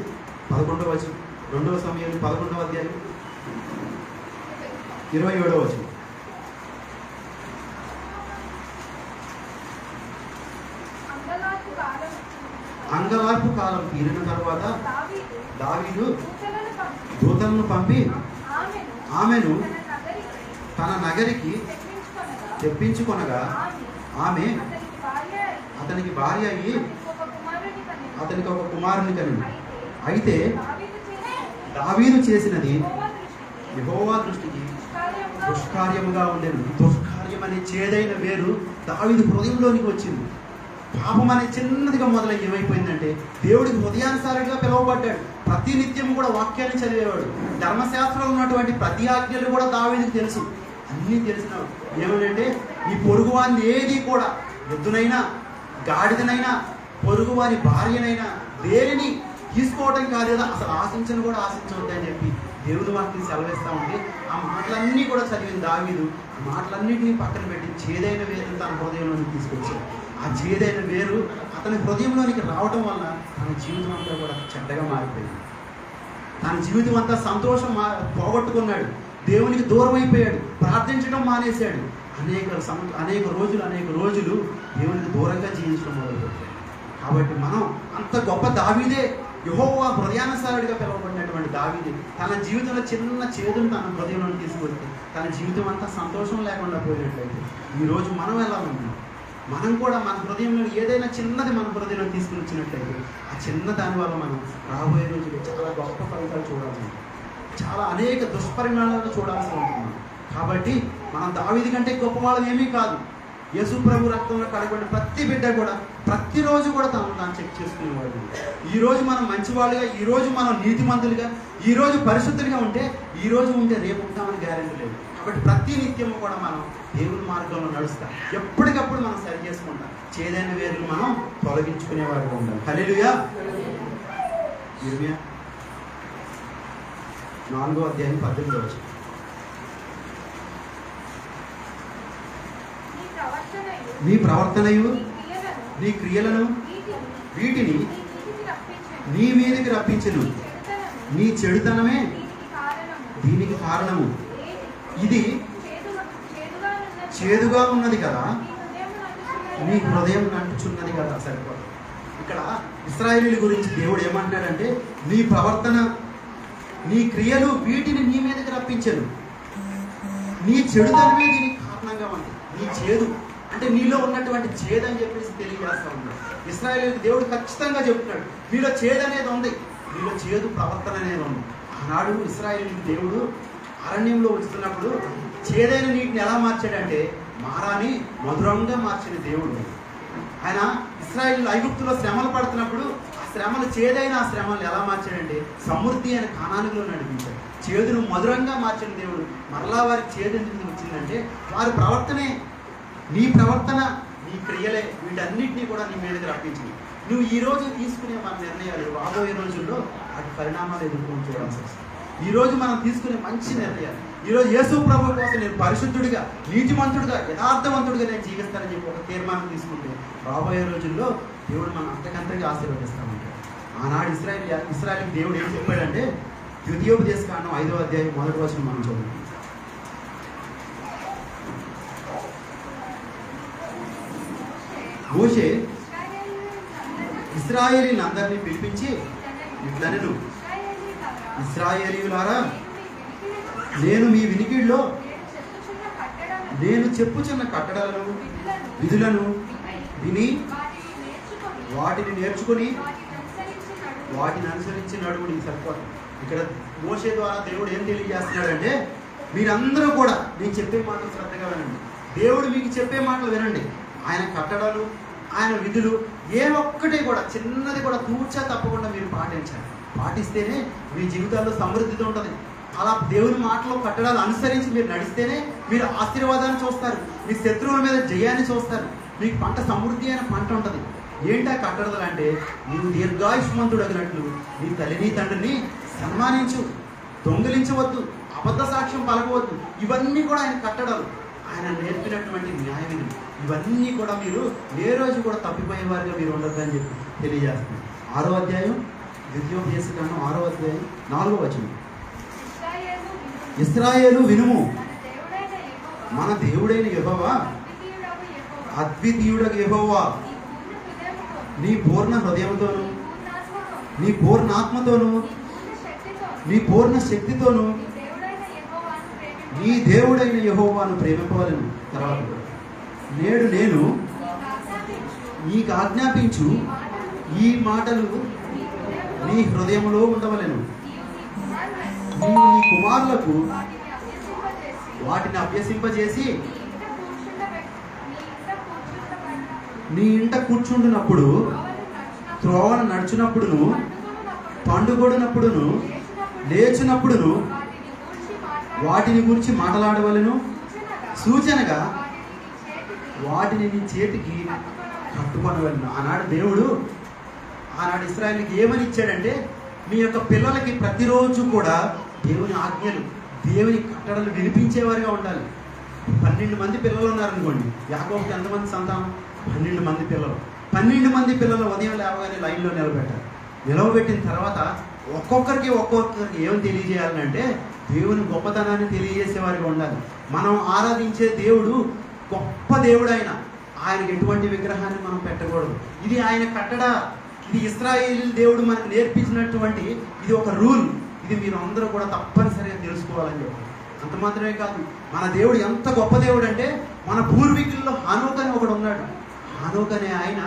11వ వచనం, 2వ సమయాలు 11వ అధ్యాయం 27వ వచనం. అంగలార్పు కాలం తీరిన తర్వాత దావీదు దూతలను పంపి ఆమెను తన నగరికి తెప్పించుకొనగా ఆమె అతనికి భార్య అయ్యి అతనికి ఒక కుమారుని కనింది. అయితే దావీదు చేసినది యెహోవా దృష్టికి దుష్కార్యముగా ఉండేది. దుష్కార్యం అనే చేదైన వేరు దావీదు హృదయంలోనికి వచ్చింది. పాపం అనే చిన్నదిగా మొదలై ఏమైపోయిందంటే దేవుడికి హృదయానుసారంగా పిలువబడ్డాడు. ప్రతి నిత్యం కూడా వాక్యాన్ని చదివేవాడు. ధర్మశాస్త్రంలో ఉన్నటువంటి ప్రతి ఆజ్ఞలు కూడా దావీదుకు తెలుసు. అన్నీ తెలిసినాడు. ఏమనంటే ఈ పొరుగు వారిని ఏది కూడా ఎద్దునైనా గాడిదనైనా పొరుగు వారి భార్యనైనా దేనిని తీసుకోవటం కాలేదా అసలు ఆశించను కూడా ఆశించవద్దు అని చెప్పి దేవుని వాక్యం సెలవిస్తూ ఉంటే ఆ మాటలన్నీ కూడా చదివిన దావీదు ఆ మాటలన్నింటినీ పక్కన పెట్టి చేదైన వేరును తన హృదయంలోనికి తీసుకొచ్చాడు. ఆ చేదైన వేరు అతని హృదయంలోనికి రావటం వల్ల తన జీవితం అంతా కూడా చెడ్డగా మారిపోయింది. తన జీవితం అంతా సంతోషం పోగొట్టుకున్నాడు. దేవునికి దూరం అయిపోయాడు. ప్రార్థించడం మానేశాడు. అనేక రోజులు దేవునికి దూరంగా జీవించడం మొదలుపెట్టాడు. కాబట్టి మనం అంత గొప్ప దావీదే, యెహోవా హృదయానుసారుడిగా పిలువబడినటువంటి దావీదే తన జీవితంలో చిన్న చేదును తన హృదయంలో తీసుకొస్తే తన జీవితం అంతా సంతోషం లేకుండా పోయినట్లయితే ఈరోజు మనం ఎలా ఉన్నాం? మనం కూడా మన హృదయంలో ఏదైనా చిన్నది మన హృదయంలో తీసుకుని వచ్చినట్లయితే ఆ చిన్న దాని వల్ల మనం రాబోయే రోజుల్లో చాలా గొప్ప ఫలితాలు చూడాలి. చాలా అనేక దుష్పరిణామాలను చూడాల్సి ఉంటుంది. కాబట్టి మనం దావీదు కంటే గొప్పవాళ్ళం ఏమీ కాదు. యేసు ప్రభు రక్తంలో కడగబడిన ప్రతి బిడ్డ కూడా ప్రతిరోజు కూడా తాను చెక్ చేసుకునేవాడు. ఈరోజు మనం మంచివాళ్ళుగా, ఈరోజు మనం నీతిమంతులుగా, ఈరోజు పరిశుద్ధులుగా ఉంటే ఈరోజు ఉంటే రేపు ఉంటామని గ్యారెంటీ లేదు. కాబట్టి ప్రతి నిత్యము కూడా మనం దేవుని మార్గంలో నడుస్తాం. ఎప్పటికప్పుడు మనం సరి చేసుకుంటాం. చేదైన వేరును మనం తొలగించుకునేవాడుగా ఉండాలి. హల్లెలూయా. ఇర్మియా 4:18. నీ ప్రవర్తనయు నీ క్రియలను వీటిని నీ మీదకి రప్పించును. నీ చెడుతనమే దీనికి కారణము. ఇది చేదుగా ఉన్నది కదా, నీ హృదయం నంటుచున్నది కదా. సరిపోదు. ఇక్కడ ఇశ్రాయేలీయుల గురించి దేవుడు ఏమంటున్నాడంటే నీ ప్రవర్తన నీ క్రియలు వీటిని నీ మీదకి రప్పించను. నీ చెడుతనమే దీనికి కారణంగా ఉంది. నీ చేదు అంటే నీలో ఉన్నటువంటి చేదు అని చెప్పేసి తెలియజేస్తా ఉన్నాడు. ఇశ్రాయేలీయులకు దేవుడు ఖచ్చితంగా చెప్తున్నాడు మీలో చేదు అనేది ఉంది, మీలో చేదు ప్రవర్తన అనేది ఉంది. ఆనాడు ఇశ్రాయేలీయులకు దేవుడు అరణ్యంలో ఉంచుతున్నప్పుడు చేదైన నీటిని ఎలా మార్చాడంటే మారాని మధురంగా మార్చిన దేవుడు ఆయన. ఇశ్రాయేలీయులు ఐగుప్తులో శ్రమలు పడుతున్నప్పుడు ఆ శ్రమలు చేదైన ఆ శ్రమలు ఎలా మార్చాడంటే సమృద్ధి అనే కానానిలో నడిపించాడు. చేదును మధురంగా మార్చిన దేవుడు మరలా వారికి చేదు ఎందుకు వచ్చిందంటే వారి ప్రవర్తనే, నీ ప్రవర్తన నీ క్రియలే వీటన్నిటినీ కూడా నీ మీదకి రప్పించింది. నువ్వు ఈరోజు తీసుకునే మన నిర్ణయాలు రాబోయే రోజుల్లో వాటి పరిణామాలు ఎదుర్కొని చూడాల్సి వస్తుంది. ఈరోజు మనం తీసుకునే మంచి నిర్ణయాలు, ఈరోజు యేసు ప్రభు కోసం నేను పరిశుద్ధుడిగా, నీతిమంతుడిగా, యథార్థవంతుడిగా నేను జీవిస్తానని చెప్పి ఒక తీర్మానం తీసుకుంటే రాబోయే రోజుల్లో దేవుడు మనం అంతకంతగా ఆశీర్వదిస్తామంటాడు. ఆనాడు ఇశ్రాయేలుకి దేవుడు ఏం చెప్పాడంటే ద్వితీయోపదేశకాండం 5వ అధ్యాయం 1వ వచనం మనం చదువుతాం. మోషే ఇశ్రాయేలీయులందరినీ పిలిపించి ఇట్లనెను, ఇశ్రాయేలీయులారా, నేను మీ వినికిడిలో నేను చెప్పుచున్న కట్టడలను విధులను విని వాటిని నేర్చుకుని వాటిని అనుసరించి నడువుడి. సరిపోతుంది. ఇక్కడ మోషే ద్వారా దేవుడు ఏం తెలియజేస్తున్నాడంటే మీరందరూ కూడా నేను చెప్పే మాటలు శ్రద్ధగా వినండి. దేవుడు మీకు చెప్పే మాటలు వినండి. ఆయన కట్టడాలు, ఆయన విధులు ఏ ఒక్కటి కూడా చిన్నది కూడా తూచా తప్పకుండా మీరు పాటించాలి. పాటిస్తేనే మీ జీవితాల్లో సమృద్ధితో ఉంటుంది. అలా దేవుని మాటలో కట్టడాలు అనుసరించి మీరు నడిస్తేనే మీరు ఆశీర్వాదాన్ని చూస్తారు, మీ శత్రువుల మీద జయాన్ని చూస్తారు, మీకు పంట సమృద్ధి అయిన పంట ఉంటుంది. ఏంటా కట్టడలు అంటే నీవు దీర్ఘాయుష్మంతుడు అగినట్లు నీ తల్లిని తండ్రిని సన్మానించు, దొంగిలించవద్దు, అబద్ధ సాక్ష్యం పలకవద్దు. ఇవన్నీ కూడా ఆయన కట్టడాలు, ఆయన నేర్పినటువంటి న్యాయ విధులు. ఇవన్నీ కూడా మీరు ఏ రోజు కూడా తప్పిపోయే వారిగా మీరు ఉండొద్దని చెప్పి తెలియజేస్తున్నారు. 6వ అధ్యాయం ద్వితీయోపదేశకాండం 6వ అధ్యాయం 4వ వచనం. ఇశ్రాయేలు వినుము, మన దేవుడైన యెహోవా అద్వితీయుడగు యెహోవా నీ పూర్ణ హృదయంతోను నీ పూర్ణ ఆత్మతోను నీ పూర్ణ శక్తితోను నీ దేవుడైన యెహోవాను ప్రేమింపవలెను. తర్వాత నేడు నేను నీకు ఆజ్ఞాపించు ఈ మాటలు నీ హృదయంలో ఉండవలెను. నీవు నీ కుమారులకు వాటిని అభ్యసింపజేసి నీ ఇంట కూర్చుంటున్నప్పుడు, త్రోవను నడుచునప్పుడును, పండుగొడినప్పుడును, లేచినప్పుడును వాటిని గురించి మాట్లాడవలెను. సూచనగా వాటిని నీ చేతికి కట్టుకొనవలెను. ఆనాడు ఇశ్రాయేలుకి ఏమని ఇచ్చాడంటే, మీ యొక్క పిల్లలకి ప్రతిరోజు కూడా దేవుని ఆజ్ఞలు, దేవుని కట్టడలు వినిపించేవారుగా ఉండాలి. 12 మంది పిల్లలు ఉన్నారనుకోండి, యాకోబుకి ఎంతమంది సంతానం? 12 మంది పిల్లలు. 12 మంది పిల్లలు ఉదయం లేవగానే లైన్లో నిలబెట్టారు. నిలవబెట్టిన తర్వాత ఒక్కొక్కరికి ఏమని తెలియజేయాలంటే, దేవుని గొప్పతనాన్ని తెలియజేసేవారిగా ఉండాలి. మనం ఆరాధించే దేవుడు గొప్ప దేవుడు. ఆయనకి ఎటువంటి విగ్రహాన్ని మనం పెట్టకూడదు. ఇది ఆయన కట్టడ. ఇది ఇశ్రాయేలు దేవుడు మనకు నేర్పించినటువంటి ఇది ఒక రూల్. ఇది మీరు అందరూ కూడా తప్పనిసరిగా తెలుసుకోవాలని చెప్పి. అంత మాత్రమే కాదు, మన దేవుడు ఎంత గొప్ప దేవుడు అంటే, మన పూర్వీకుల్లో హానోక్ అని ఒకడు ఉన్నాడు. హానోక్ అనే ఆయన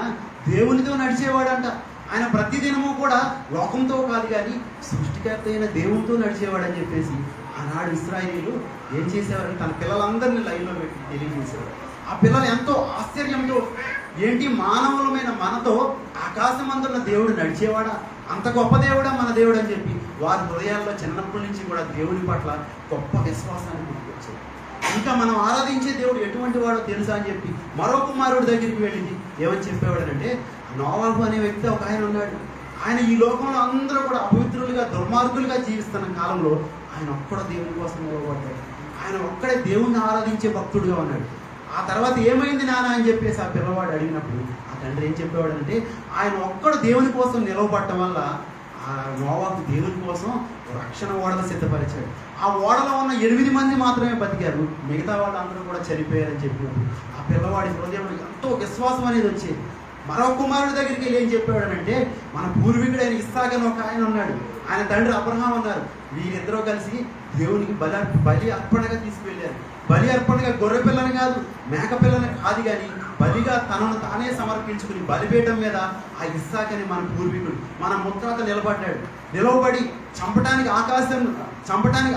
దేవునితో నడిచేవాడంట. ఆయన ప్రతిదినము కూడా లోకంతో కాదు కానీ సృష్టికర్త అయిన దేవునితో నడిచేవాడని చెప్పేసి ఆనాడు ఇశ్రాయేలు ఏం చేసేవారు? తన పిల్లలందరినీ లైన్లో పెట్టి తెలియజేసేవారు. ఆ పిల్లలు ఎంతో ఆశ్చర్యంతో, ఏంటి మానవులమైన మనతో ఆకాశమందున్న దేవుడు నడిచేవాడా? అంత గొప్ప దేవుడా మన దేవుడు అని చెప్పి వారి హృదయాల్లో చిన్నప్పటి నుంచి కూడా దేవుని పట్ల గొప్ప విశ్వాసాన్ని గుర్తుకొచ్చారు. ఇంకా మనం ఆరాధించే దేవుడు ఎటువంటి వాడో తెలుసా అని చెప్పి మరో కుమారుడి దగ్గరికి వెళ్ళింది. ఏమని చెప్పేవాడనంటే, నోవాహు అనే వ్యక్తి ఒక ఆయన ఉన్నాడు. ఆయన ఈ లోకంలో అందరూ కూడా అపవిత్రులుగా, దుర్మార్గులుగా జీవిస్తున్న కాలంలో ఆయన ఒక్కడ దేవుని కోసం నిలబడ్డాడు. ఆయన ఒక్కడే దేవుణ్ణి ఆరాధించే భక్తుడుగా ఉన్నాడు. ఆ తర్వాత ఏమైంది నాన్న అని చెప్పేసి ఆ పిల్లవాడు అడిగినప్పుడు ఆ తండ్రి ఏం చెప్పేవాడంటే, ఆయన ఒక్కడు దేవుని కోసం నిలవబడటం వల్ల ఆ నోవాహు దేవుని కోసం రక్షణ ఓడలు సిద్ధపరిచాడు. ఆ ఓడలో ఉన్న 8 మంది మాత్రమే బతికారు, మిగతా వాళ్ళందరూ కూడా చనిపోయారని చెప్పినప్పుడు ఆ పిల్లవాడి హృదయంలో ఎంతో విశ్వాసం అనేది వచ్చేది. మరో కుమారుడి దగ్గరికి వెళ్ళి ఏం చెప్పేవాడనంటే, మన పూర్వీకుడైన ఇస్సాకు అని ఒక ఆయన ఉన్నాడు, ఆయన తండ్రి అబ్రహాం ఉన్నారు. వీరిద్దరూ కలిసి దేవునికి బలి అర్పణగా తీసుకువెళ్ళారు. బలి అర్పణగా గొర్రె పిల్లని కాదు, మేక పిల్లని కాదు, కానీ బలిగా తనను తానే సమర్పించుకుని బలిపీఠం మీద ఆ ఇస్సాకని మన పూర్వీకుడు, మన ముత్తాత నిలవబడి చంపటానికి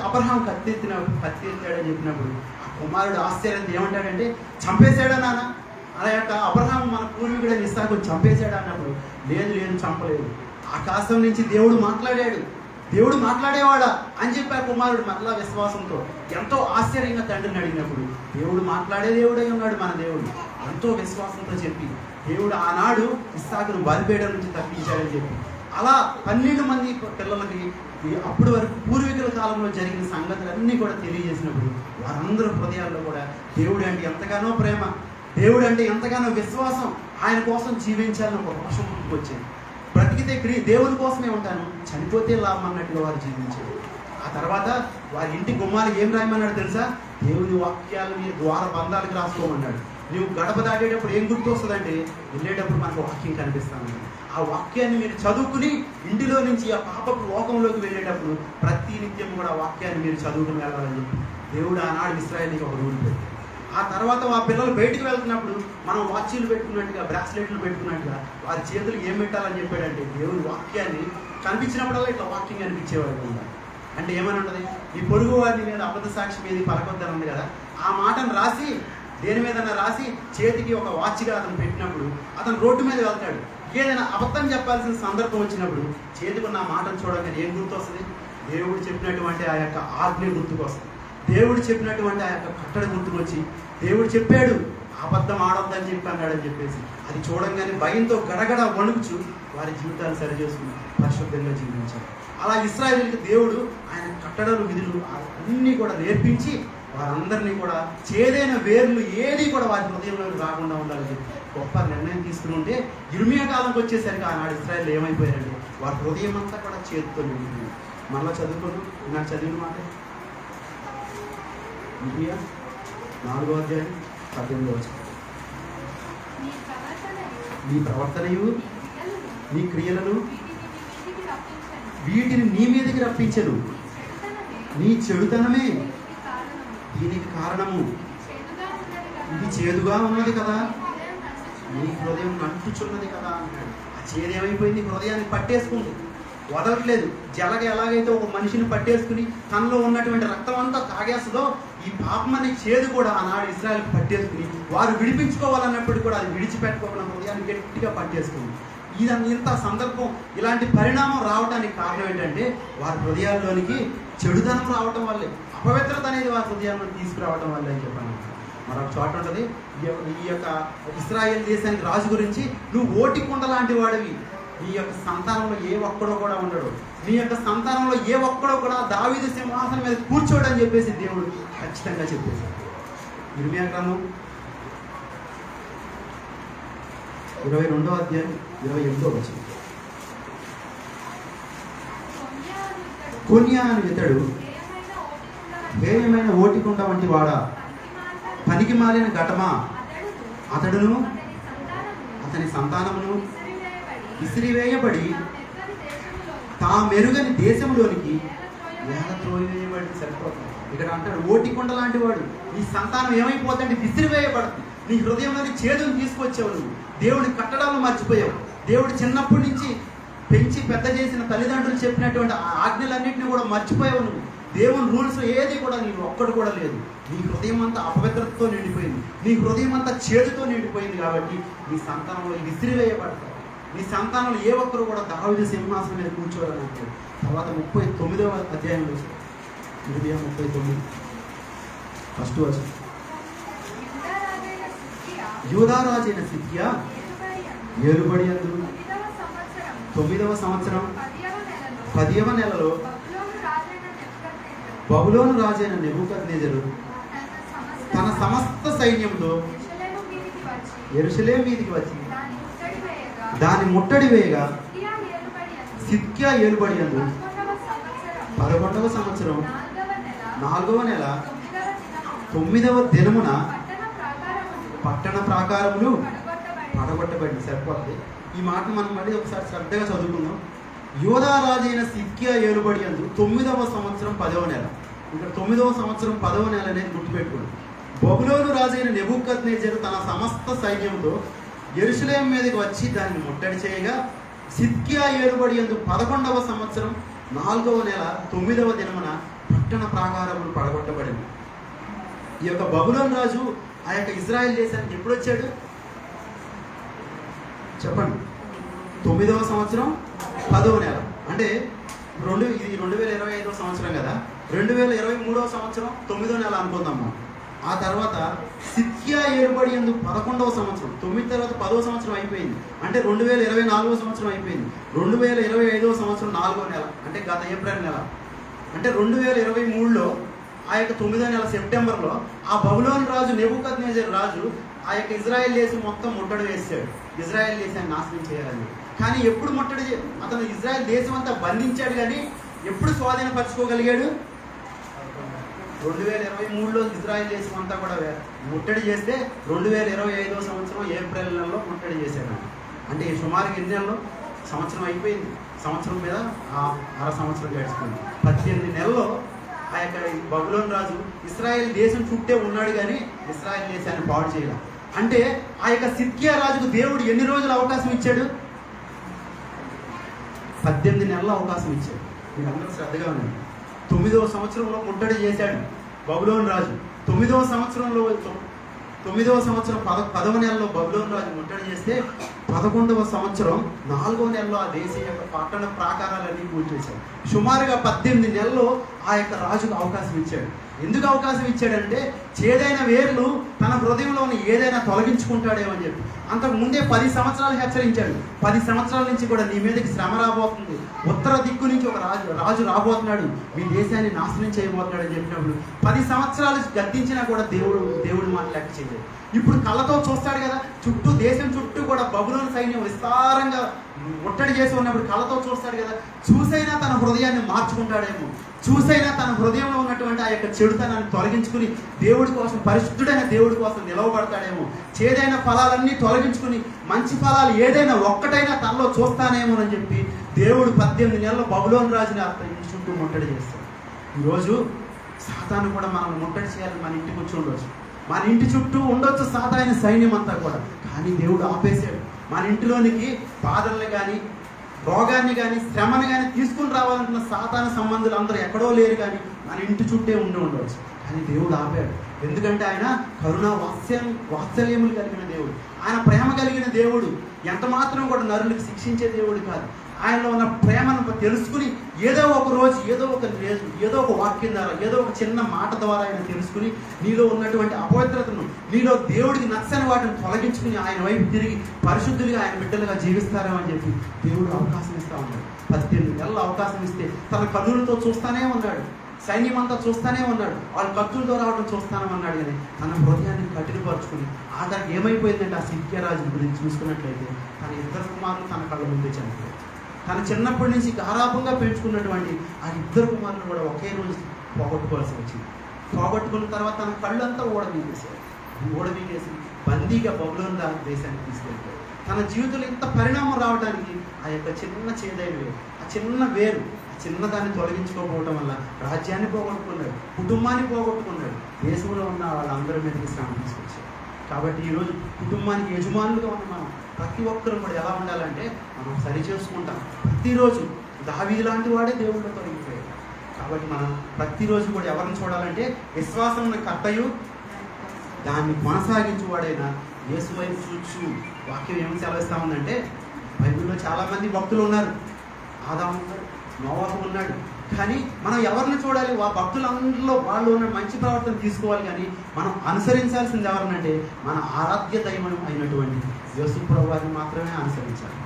అబ్రహాం కత్తి ఎత్తాడని చెప్పినప్పుడు ఆ కుమారుడు ఆశ్చర్యంతో ఏమంటాడంటే, చంపేశాడా నాన్న? అలా యొక్క అబ్రహాం మన పూర్వీకుడైన ఇస్సాకు చంపేశాడు అన్నప్పుడు, లేదు చంపలేదు, ఆకాశం నుంచి దేవుడు మాట్లాడేవాడా అని చెప్పి ఆ కుమారుడు మరలా విశ్వాసంతో ఎంతో ఆశ్చర్యంగా తండ్రిని అడిగినప్పుడు, దేవుడు మాట్లాడే దేవుడై ఉన్నాడు మన దేవుడు. ఎంతో విశ్వాసంతో చెప్పి దేవుడు ఆనాడు ఇస్సాకును బలిపీఠం నుంచి తప్పించాడని చెప్పి అలా 12 మంది పిల్లలకి అప్పటి వరకు పూర్వీకుల కాలంలో జరిగిన సంగతులన్నీ కూడా తెలియజేసినప్పుడు వారందరూ హృదయాల్లో కూడా దేవుడు అంటే ఎంతగానో ప్రేమ, దేవుడు అంటే ఎంతగానో విశ్వాసం, ఆయన కోసం జీవించాలని ఒక రోషం పుట్టుకొచ్చింది. బ్రతికితే దేవుని కోసమే ఉంటాను, చనిపోతే లాభం అన్నట్టుగా వారు జీవించారు. ఆ తర్వాత వారి ఇంటి గుమ్మాలకు ఏం రాయమన్నాడు తెలుసా? దేవుని వాక్యాలని ద్వార బంధాలకు రాసుకోమన్నాడు. నువ్వు గడప దాటేటప్పుడు ఏం గుర్తు వస్తుందంటే, వెళ్ళేటప్పుడు మనకు వాక్యం కనిపిస్తాను. ఆ వాక్యాన్ని మీరు చదువుకుని ఇంటిలో నుంచి ఆ పాపపు లోకంలోకి వెళ్ళేటప్పుడు ప్రతి నిత్యం కూడా వాక్యాన్ని మీరు చదువుకుని వెళ్ళాలని చెప్పి దేవుడు ఆనాడు ఇశ్రాయేలుకి ఒక రూల్ పెట్టాడు. ఆ తర్వాత ఆ పిల్లలు బయటికి వెళ్తున్నప్పుడు మనం వాచీలు పెట్టుకున్నట్టుగా, బ్రాస్లెట్లు పెట్టుకున్నట్టుగా వారి చేతులు ఏం పెట్టాలని చెప్పాడంటే, దేవుని వాక్యాన్ని కనిపించినప్పుడల్లా ఇట్లా వాక్యం కనిపించేవాడు ఉండాలి. అంటే ఏమని ఉంటుంది, ఈ పొరుగు వారి మీద అబద్ధ సాక్షి మీద పలకొద్దని ఉంది కదా, ఆ మాటను రాసి దేని మీదన్నా రాసి చేతికి ఒక వాచ్గా అతను పెట్టినప్పుడు అతను రోడ్డు మీద వెళ్తాడు. ఏదైనా అబద్ధం చెప్పాల్సిన సందర్భం వచ్చినప్పుడు చేతికున్న ఆ మాటను చూడగానే ఏం గుర్తు వస్తుంది? దేవుడు చెప్పినటువంటి ఆ యొక్క ఆజ్ఞ గుర్తుకు వస్తుంది. దేవుడు చెప్పినటువంటి ఆ యొక్క కట్టడ గుర్తుకొచ్చి, దేవుడు చెప్పాడు అబద్ధం ఆడొద్దని చెప్పి అన్నాడని చెప్పేసి అది చూడంగానే భయంతో గడగడ వణుకుచు వారి జీవితాలు సరిచేసుకుని పరిశుద్ధంగా జీవించారు. అలా ఇశ్రాయేలుకి దేవుడు ఆయన కట్టడలు, విధులు అన్నీ కూడా నేర్పించి వారందరినీ కూడా చేదైన వేర్లు ఏది కూడా వారి హృదయంలో రాకుండా ఉండాలని గొప్ప నిర్ణయం తీసుకుని ఉంటే, ఇర్మియా కాలంకి వచ్చేసరికి ఆనాడు ఇశ్రాయేలు ఏమైపోయారంటే వారి హృదయం అంతా కూడా చేతితో నిండిపోయింది. మళ్ళీ చదువుకోను, నాకు చదివిన మాట ఇర్మియా 4వ అధ్యాయం 18వ వచనం. నీ ప్రవర్తనయు నీ క్రియలను వీటిని నీ మీదకి రప్పించను, నీ చెడుతనమే దీనికి కారణము. ఇది చేదుగా ఉన్నది కదా, నీ హృదయం అంటుచున్నది కదా అన్నాడు. ఆ చేదు ఏమైపోయింది? హృదయాన్ని పట్టేసుకుంది, వదలట్లేదు. జలగ ఎలాగైతే ఒక మనిషిని పట్టేసుకుని తనలో ఉన్నటువంటి రక్తం అంతా తాగేస్తుందో, ఈ పాపం అనే చేదు కూడా ఆనాడు ఇశ్రాయేలుకి పట్టేసుకుని వారు విడిపించుకోవాలన్నప్పుడు కూడా అది విడిచిపెట్టుకోవాలన్న హృదయాన్ని గట్టిగా పట్టేసుకుంది. ఇంత సందర్భం, ఇలాంటి పరిణామం రావడానికి కారణం ఏంటంటే వారి హృదయాల్లోనికి చెడుదనం రావటం వల్లే, అపవిత్రత అనేది వారి హృదయాల్లో తీసుకురావడం వల్లే అని చెప్పాను. మరొక చోట ఉంటుంది, ఈ యొక్క ఇశ్రాయేల్ దేశానికి రాజు గురించి, నువ్వు ఓటి కుండ లాంటి వాడివి, నీ యొక్క సంతానంలో ఏ ఒక్కడో కూడా ఉండడు, నీ యొక్క సంతానంలో ఏ ఒక్కడో కూడా దావీదు సింహాసనం మీద కూర్చోడు అని చెప్పేసి దేవుడు ఖచ్చితంగా చెప్పేశాడు. ఇర్మియా గ్రంథం 22వ అధ్యాయం 28వ వచనం. కొన్యా అని ఇతడు హేయమైన ఓటికుండ వంటి వాడా, పనికి మాలిన ఘటమా, అతడును అతని సంతానమును విసిరివేయబడి తా మెరుగని దేశంలోనికి నేల త్రోయవేయబడి. సరిపోతుంది. ఇక్కడ అంటాడు ఓటికొండ లాంటి వాడు, నీ సంతానం ఏమైపోతుంటే విసిరివేయబడుతుంది. నీ హృదయంలోని చేదును తీసుకొచ్చావు, నువ్వు దేవుడి కట్టడాలను మర్చిపోయావు, దేవుడు చిన్నప్పటి నుంచి పెంచి పెద్ద చేసిన తల్లిదండ్రులు చెప్పినటువంటి ఆ ఆజ్ఞలన్నింటినీ కూడా మర్చిపోయావు. నువ్వు దేవుని రూల్స్ ఏది కూడా నీకు ఒక్కడు కూడా లేదు. నీ హృదయం అంతా అపవిత్రతతో నిండిపోయింది, నీ హృదయం అంతా చేదుతో నిండిపోయింది. కాబట్టి నీ సంతానంలో విసిరివేయబడతావు. నీ సంతానంలో ఏ ఒక్కరు కూడా దావీదు సింహాసనం మీద కూర్చోవాలని అంటాడు. తర్వాత 39వ అధ్యాయంలో ఇర్మియా 39 ఫస్ట్ వచనం. యూదా రాజైన సిద్కియా ఏలుబడి యందు 9వ సంవత్సరం 10వ నెలలో బబులోను రాజైన నెబుకద్నెజరు తన సమస్త సైన్యంతో యెరూషలేము మీదికి వచ్చి దాని ముట్టడి వేయగా, సిద్కియా ఏలుబడి యందు 11వ సంవత్సరం 4వ నెల 9వ దినమున పట్టణ ప్రాకారములు పడగొట్టబడింది. సరిపోతుంది. ఈ మాట మనం మళ్ళీ ఒకసారి శ్రద్ధగా చదువుకుందాం. యూదా రాజైన సిద్కియా ఏలుబడి యందు 9వ సంవత్సరం 10వ నెల. ఇక్కడ 9వ సంవత్సరం 10వ నెల అనేది గుర్తుపెట్టుకోండి. బబులోను రాజైన నెబుకద్నెజరు తన సమస్త సైన్యంతో యెరూషలేము మీదకి వచ్చి దాన్ని ముట్టడి చేయగా, సిద్కియా ఏలుబడి యందు 11వ సంవత్సరం 4వ నెల 9వ దినమున పట్టణ ప్రాకారములు పడగొట్టబడింది. ఈ యొక్క బబులోను రాజు ఆ యొక్క ఇజ్రాయెల్ దేశానికి ఎప్పుడు వచ్చాడు చెప్పండి? 9వ సంవత్సరం 10వ నెల. అంటే ఇది 2025వ సంవత్సరం కదా, 2023వ సంవత్సరం 9వ నెల అనుకుందాం. ఆ తర్వాత సిద్కియా ఏలుబడి యందు 11వ సంవత్సరం, 9 తర్వాత 10వ సంవత్సరం అయిపోయింది. అంటే 2024వ సంవత్సరం అయిపోయింది. 2025వ సంవత్సరం 4వ నెల, అంటే గత ఏప్రిల్ నెల. అంటే 2023లో ఆ యొక్క 9వ నెల సెప్టెంబర్లో ఆ బబులోను రాజు నెబుకద్నెజరు రాజు ఆ యొక్క ఇజ్రాయెల్ దేశం మొత్తం ముట్టడి వేసాడు, ఇజ్రాయెల్ దేశాన్ని నాశనం చేయాలని. కానీ ఎప్పుడు ముట్టడి అతను ఇజ్రాయెల్ దేశం అంతా బంధించాడు, కానీ ఎప్పుడు స్వాధీనపరచుకోగలిగాడు? 2023లో ఇజ్రాయెల్ దేశం అంతా కూడా ముట్టడి చేస్తే 2025వ సంవత్సరం ఏప్రిల్ నెలలో ముట్టడి చేశాడు. అంటే సుమారుగా ఎన్ని నెలలు? సంవత్సరం అయిపోయింది. సంవత్సరం మీద అర సంవత్సరం గడిచిపోయింది. 18 నెలల్లో ఆ యొక్క బబులోను రాజు ఇశ్రాయేల్ దేశం చుట్టే ఉన్నాడు, కానీ ఇశ్రాయేల్ దేశాన్ని పాడు చేయాలి. అంటే ఆ యొక్క సిద్కియా రాజుకు దేవుడు ఎన్ని రోజులు అవకాశం ఇచ్చాడు? 18 నెలల అవకాశం ఇచ్చాడు. మీరందరూ శ్రద్ధగా ఉన్నారు. 9వ సంవత్సరంలో ముట్టడి చేశాడు బబులోను రాజు. 9వ సంవత్సరం 10వ నెలలో బబులోను రాజు ముట్టడి చేస్తే 11వ సంవత్సరం 4వ నెలలో ఆ దేశం యొక్క పట్టణ ప్రాకారాలన్నీ కూల్చేశాడు. సుమారుగా 18 నెలల్లో ఆ యొక్క రాజుకు అవకాశం ఇచ్చాడు. ఎందుకు అవకాశం ఇచ్చాడంటే చేదైన వేర్లు తన హృదయంలోని ఏదైనా తొలగించుకుంటాడేమో అని చెప్పి. అంతకు ముందే 10 సంవత్సరాలు హెచ్చరించాడు. 10 సంవత్సరాల నుంచి కూడా నీ మీదకి శ్రమ రాబోతుంది, ఉత్తర దిక్కు నుంచి ఒక రాజు రాబోతున్నాడు, మీ దేశాన్ని నాశనం చేయబోతున్నాడు అని చెప్పినప్పుడు 10 సంవత్సరాలు గద్దించినా కూడా దేవుడు మాట లెక్క చేయలేదు. ఇప్పుడు కళ్ళతో చూస్తాడు కదా, చుట్టూ దేశం చుట్టూ కూడా బబులోను సైన్యం విస్తారంగా ముట్టడి చేసి ఉన్నప్పుడు కళ్ళతో చూస్తాడు కదా, చూసైనా తన హృదయాన్ని మార్చుకుంటాడేమో, చూసైనా తన హృదయంలో ఉన్నటువంటి ఆ యొక్క చెడుతనాన్ని తొలగించుకుని దేవుడి కోసం, పరిశుద్ధుడైన దేవుడి కోసం నిలవబడతాడేమో, చేదైన ఫలాలన్నీ తొలగించుకుని మంచి ఫలాలు ఏదైనా ఒక్కటైనా తనలో చూస్తానేమో అని చెప్పి దేవుడు 18 నెలల బబులోను రాజుని ఇంటి చుట్టూ ముట్టడి చేస్తాడు. ఈరోజు సాతాను కూడా మనల్ని ముట్టడి చేయాలని మన ఇంటికి వచ్చి ఉండవచ్చు. మన ఇంటి చుట్టూ ఉండొచ్చు సాతాను సైన్యం అంతా కూడా, కానీ దేవుడు ఆపేశాడు. మన ఇంటిలోనికి బాధల్ని కానీ, రోగాన్ని కానీ, శ్రమను కానీ తీసుకుని రావాలనుకున్న సాతాను సంబంధులు అందరూ ఎక్కడో లేరు, కానీ మన ఇంటి చుట్టే ఉండవచ్చు. కానీ దేవుడు ఆపాడు. ఎందుకంటే ఆయన కరుణ వాత్సల్యములు కలిగిన దేవుడు, ఆయన ప్రేమ కలిగిన దేవుడు. ఎంత మాత్రం కూడా నరులకు శిక్షించే దేవుడు కాదు. ఆయనలో ఉన్న ప్రేమను తెలుసుకుని ఏదో ఒక రోజు, ఏదో ఒక వాక్యం ద్వారా, ఏదో ఒక చిన్న మాట ద్వారా ఆయన తెలుసుకుని నీలో ఉన్నటువంటి అపవిత్రతను, నీలో దేవుడికి నచ్చని వాటిని తొలగించుకుని ఆయన వైపు తిరిగి పరిశుద్ధులుగా ఆయన బిడ్డలుగా జీవిస్తారని చెప్పి దేవుడు అవకాశం ఇస్తా ఉన్నాడు. 18 నెలలు అవకాశం ఇస్తే తన కన్నులతో చూస్తానే ఉన్నాడు. సైన్యం అంతా చూస్తానే ఉన్నాడు. వాళ్ళు కత్తులతో రావడం చూస్తానే ఉన్నాడు. కానీ తన హృదయాన్ని కఠినపరుచుకుని ఆఖరికి ఏమైపోయిందంటే ఆ సిద్ధ్యరాజు గురించి చూసుకున్నట్లయితే తన 2 కుమారులు తన కళ్ళ ముందే చనిపోయారు. తను చిన్నప్పటి నుంచి గారాభంగా పెంచుకున్నటువంటి ఆ 2 కుమారులు కూడా ఒకే రోజు పోగొట్టుకోవాల్సి వచ్చింది. పోగొట్టుకున్న తర్వాత తన కళ్ళంతా ఓడబీగేసి బందీగా బబులోను దేశానికి తీసుకెళ్ళిపోయాడు. తన జీవితంలో ఇంత పరిణామం రావడానికి ఆ యొక్క చిన్న చేదైన వేరు, ఆ చిన్న వేరు, చిన్నదాన్ని తొలగించుకోకపోవడం వల్ల రాజ్యాన్ని పోగొట్టుకున్నాడు, కుటుంబాన్ని పోగొట్టుకున్నాడు, దేశంలో ఉన్న వాళ్ళందరి మీదకి శ్రమ తీసుకొచ్చాడు. కాబట్టి ఈరోజు కుటుంబానికి యజమానులుగా ఉన్న మనం ప్రతి ఒక్కరు కూడా ఎలా ఉండాలంటే మనం సరి చేసుకుంటాం. ప్రతిరోజు దావీదు లాంటి వాడే దేవుడితో తొలగిపోయాడు. కాబట్టి మనం ప్రతిరోజు కూడా ఎవరిని చూడాలంటే విశ్వాసం కర్తయు దాన్ని కొనసాగించువాడైన యేసు వైపు చూచు. వాక్యం ఏమి సెలవిస్తా ఉందంటే, బైబిల్లో చాలామంది భక్తులు ఉన్నారు. ఆదాము ఉన్నాడు, నోవాహు ఉన్నాడు. కానీ మనం ఎవరిని చూడాలి? ఆ భక్తులందరిలో వాళ్ళు ఉన్న మంచి ప్రవర్తన తీసుకోవాలి. కానీ మనం అనుసరించాల్సింది ఎవరినంటే మన ఆరాధ్య దైవం అయినటువంటి యేసు ప్రభువుని మాత్రమే అనుసరించాలి.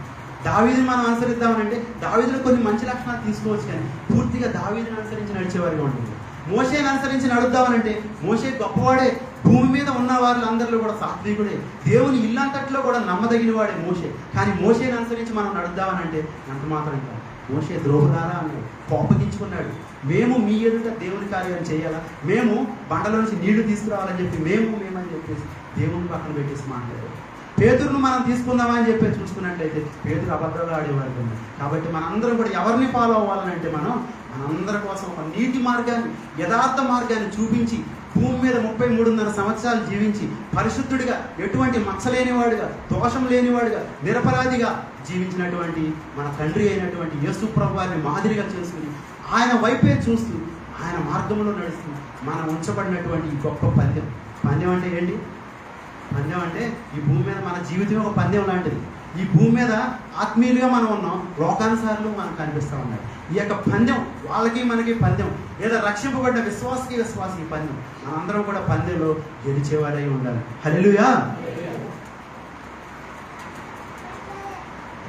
దావీదుని మనం అనుసరిద్దామనంటే దావీదులో కొన్ని మంచి లక్షణాలు తీసుకోవచ్చు, కానీ పూర్తిగా దావీదుని అనుసరించి నడిచేవారిగా ఉంటుంది. మోషేని అనుసరించి నడుద్దామనంటే మోషే గొప్పవాడే, భూమి మీద ఉన్న వారిలందరిలో కూడా సాత్వికుడే, దేవుని ఇల్లంతట్లో కూడా నమ్మదగిన వాడే మోషే. కానీ మోషేని అనుసరించి మనం నడుద్దామనంటే ఎంత మాత్రం కాదు. మోషే ద్రోహులారా అన్నాడు, కోపగించుకున్నాడు. మేము మీ ఎదుట దేవుని కార్యం చేయాలా, మేము బండలో నుంచి నీళ్లు తీసుకురావాలని చెప్పి మేమని చెప్పేసి దేవుని పక్కన పెట్టేసి మాట్లాడారు. పేతురును మనం తీసుకుందామని చెప్పి చూసుకున్నట్లయితే పేతురు అబద్ధాలు ఆడేవారు కదా. కాబట్టి మనందరం కూడా ఎవరిని ఫాలో అవ్వాలంటే మనందరి కోసం ఒక నీతి మార్గాన్ని, యథార్థ మార్గాన్ని చూపించి భూమి మీద 33.5 సంవత్సరాలు జీవించి పరిశుద్ధుడిగా, ఎటువంటి మచ్చలేనివాడుగా, దోషం లేనివాడుగా, నిరపరాధిగా జీవించినటువంటి మన తండ్రి అయినటువంటి యేసు ప్రభువుని మాదిరిగా చేసుకుని ఆయన వైపే చూస్తూ ఆయన మార్గంలో నడుస్తూ మనం ఉంచబడినటువంటి ఈ గొప్ప పందెం. పందెం అంటే ఏంటి? పందెం అంటే ఈ భూమి మీద మన జీవితం ఒక పందెం లాంటిది. ఈ భూమి మీద ఆత్మీయులుగా మనం ఉన్నాం, లోకానుసారులు మనకు కనిపిస్తూ ఉన్నాయి. ఈ యొక్క పందెం వాళ్ళకి మనకి పందెం, లేదా రక్షింపబడ్డ విశ్వాసి పందెం. మనందరం కూడా పందెంలో గెలిచేవారై ఉండాలి. హల్లెలూయా.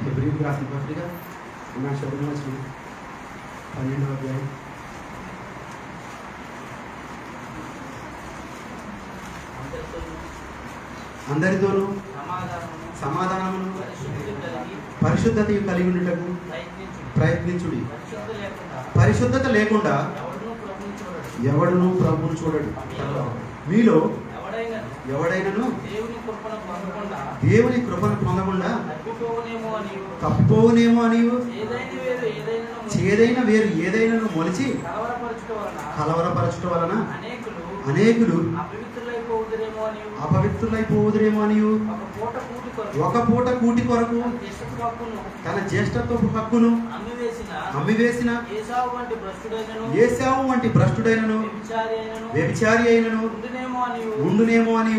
హెబ్రీయులకు రాసిన పత్రిక 12వ అధ్యాయం అందరితోనూ సమాధానమును పరిశుద్ధత కలిగి ఉండటకు ప్రయత్నించుడి. పరిశుద్ధత లేకుండా ఎవడును ప్రభువును చూడడు. మీలో ఎవడైనను దేవుని కృపను పొందకుండా తప్పిపోవునేమో అని చేదైన వేరు ఏదైనా మొలిచి కలవరపరచుట వలన అనేకులు అపవిత్రులైపోదురేమో అని ఒక పూట కూటి కొరకు తన జ్యేష్ఠత్వపు హక్కును అమ్మివేసిన ఏశావు వంటి భ్రష్టుడైనను వ్యభిచారి అయినను ఉండునేమో అని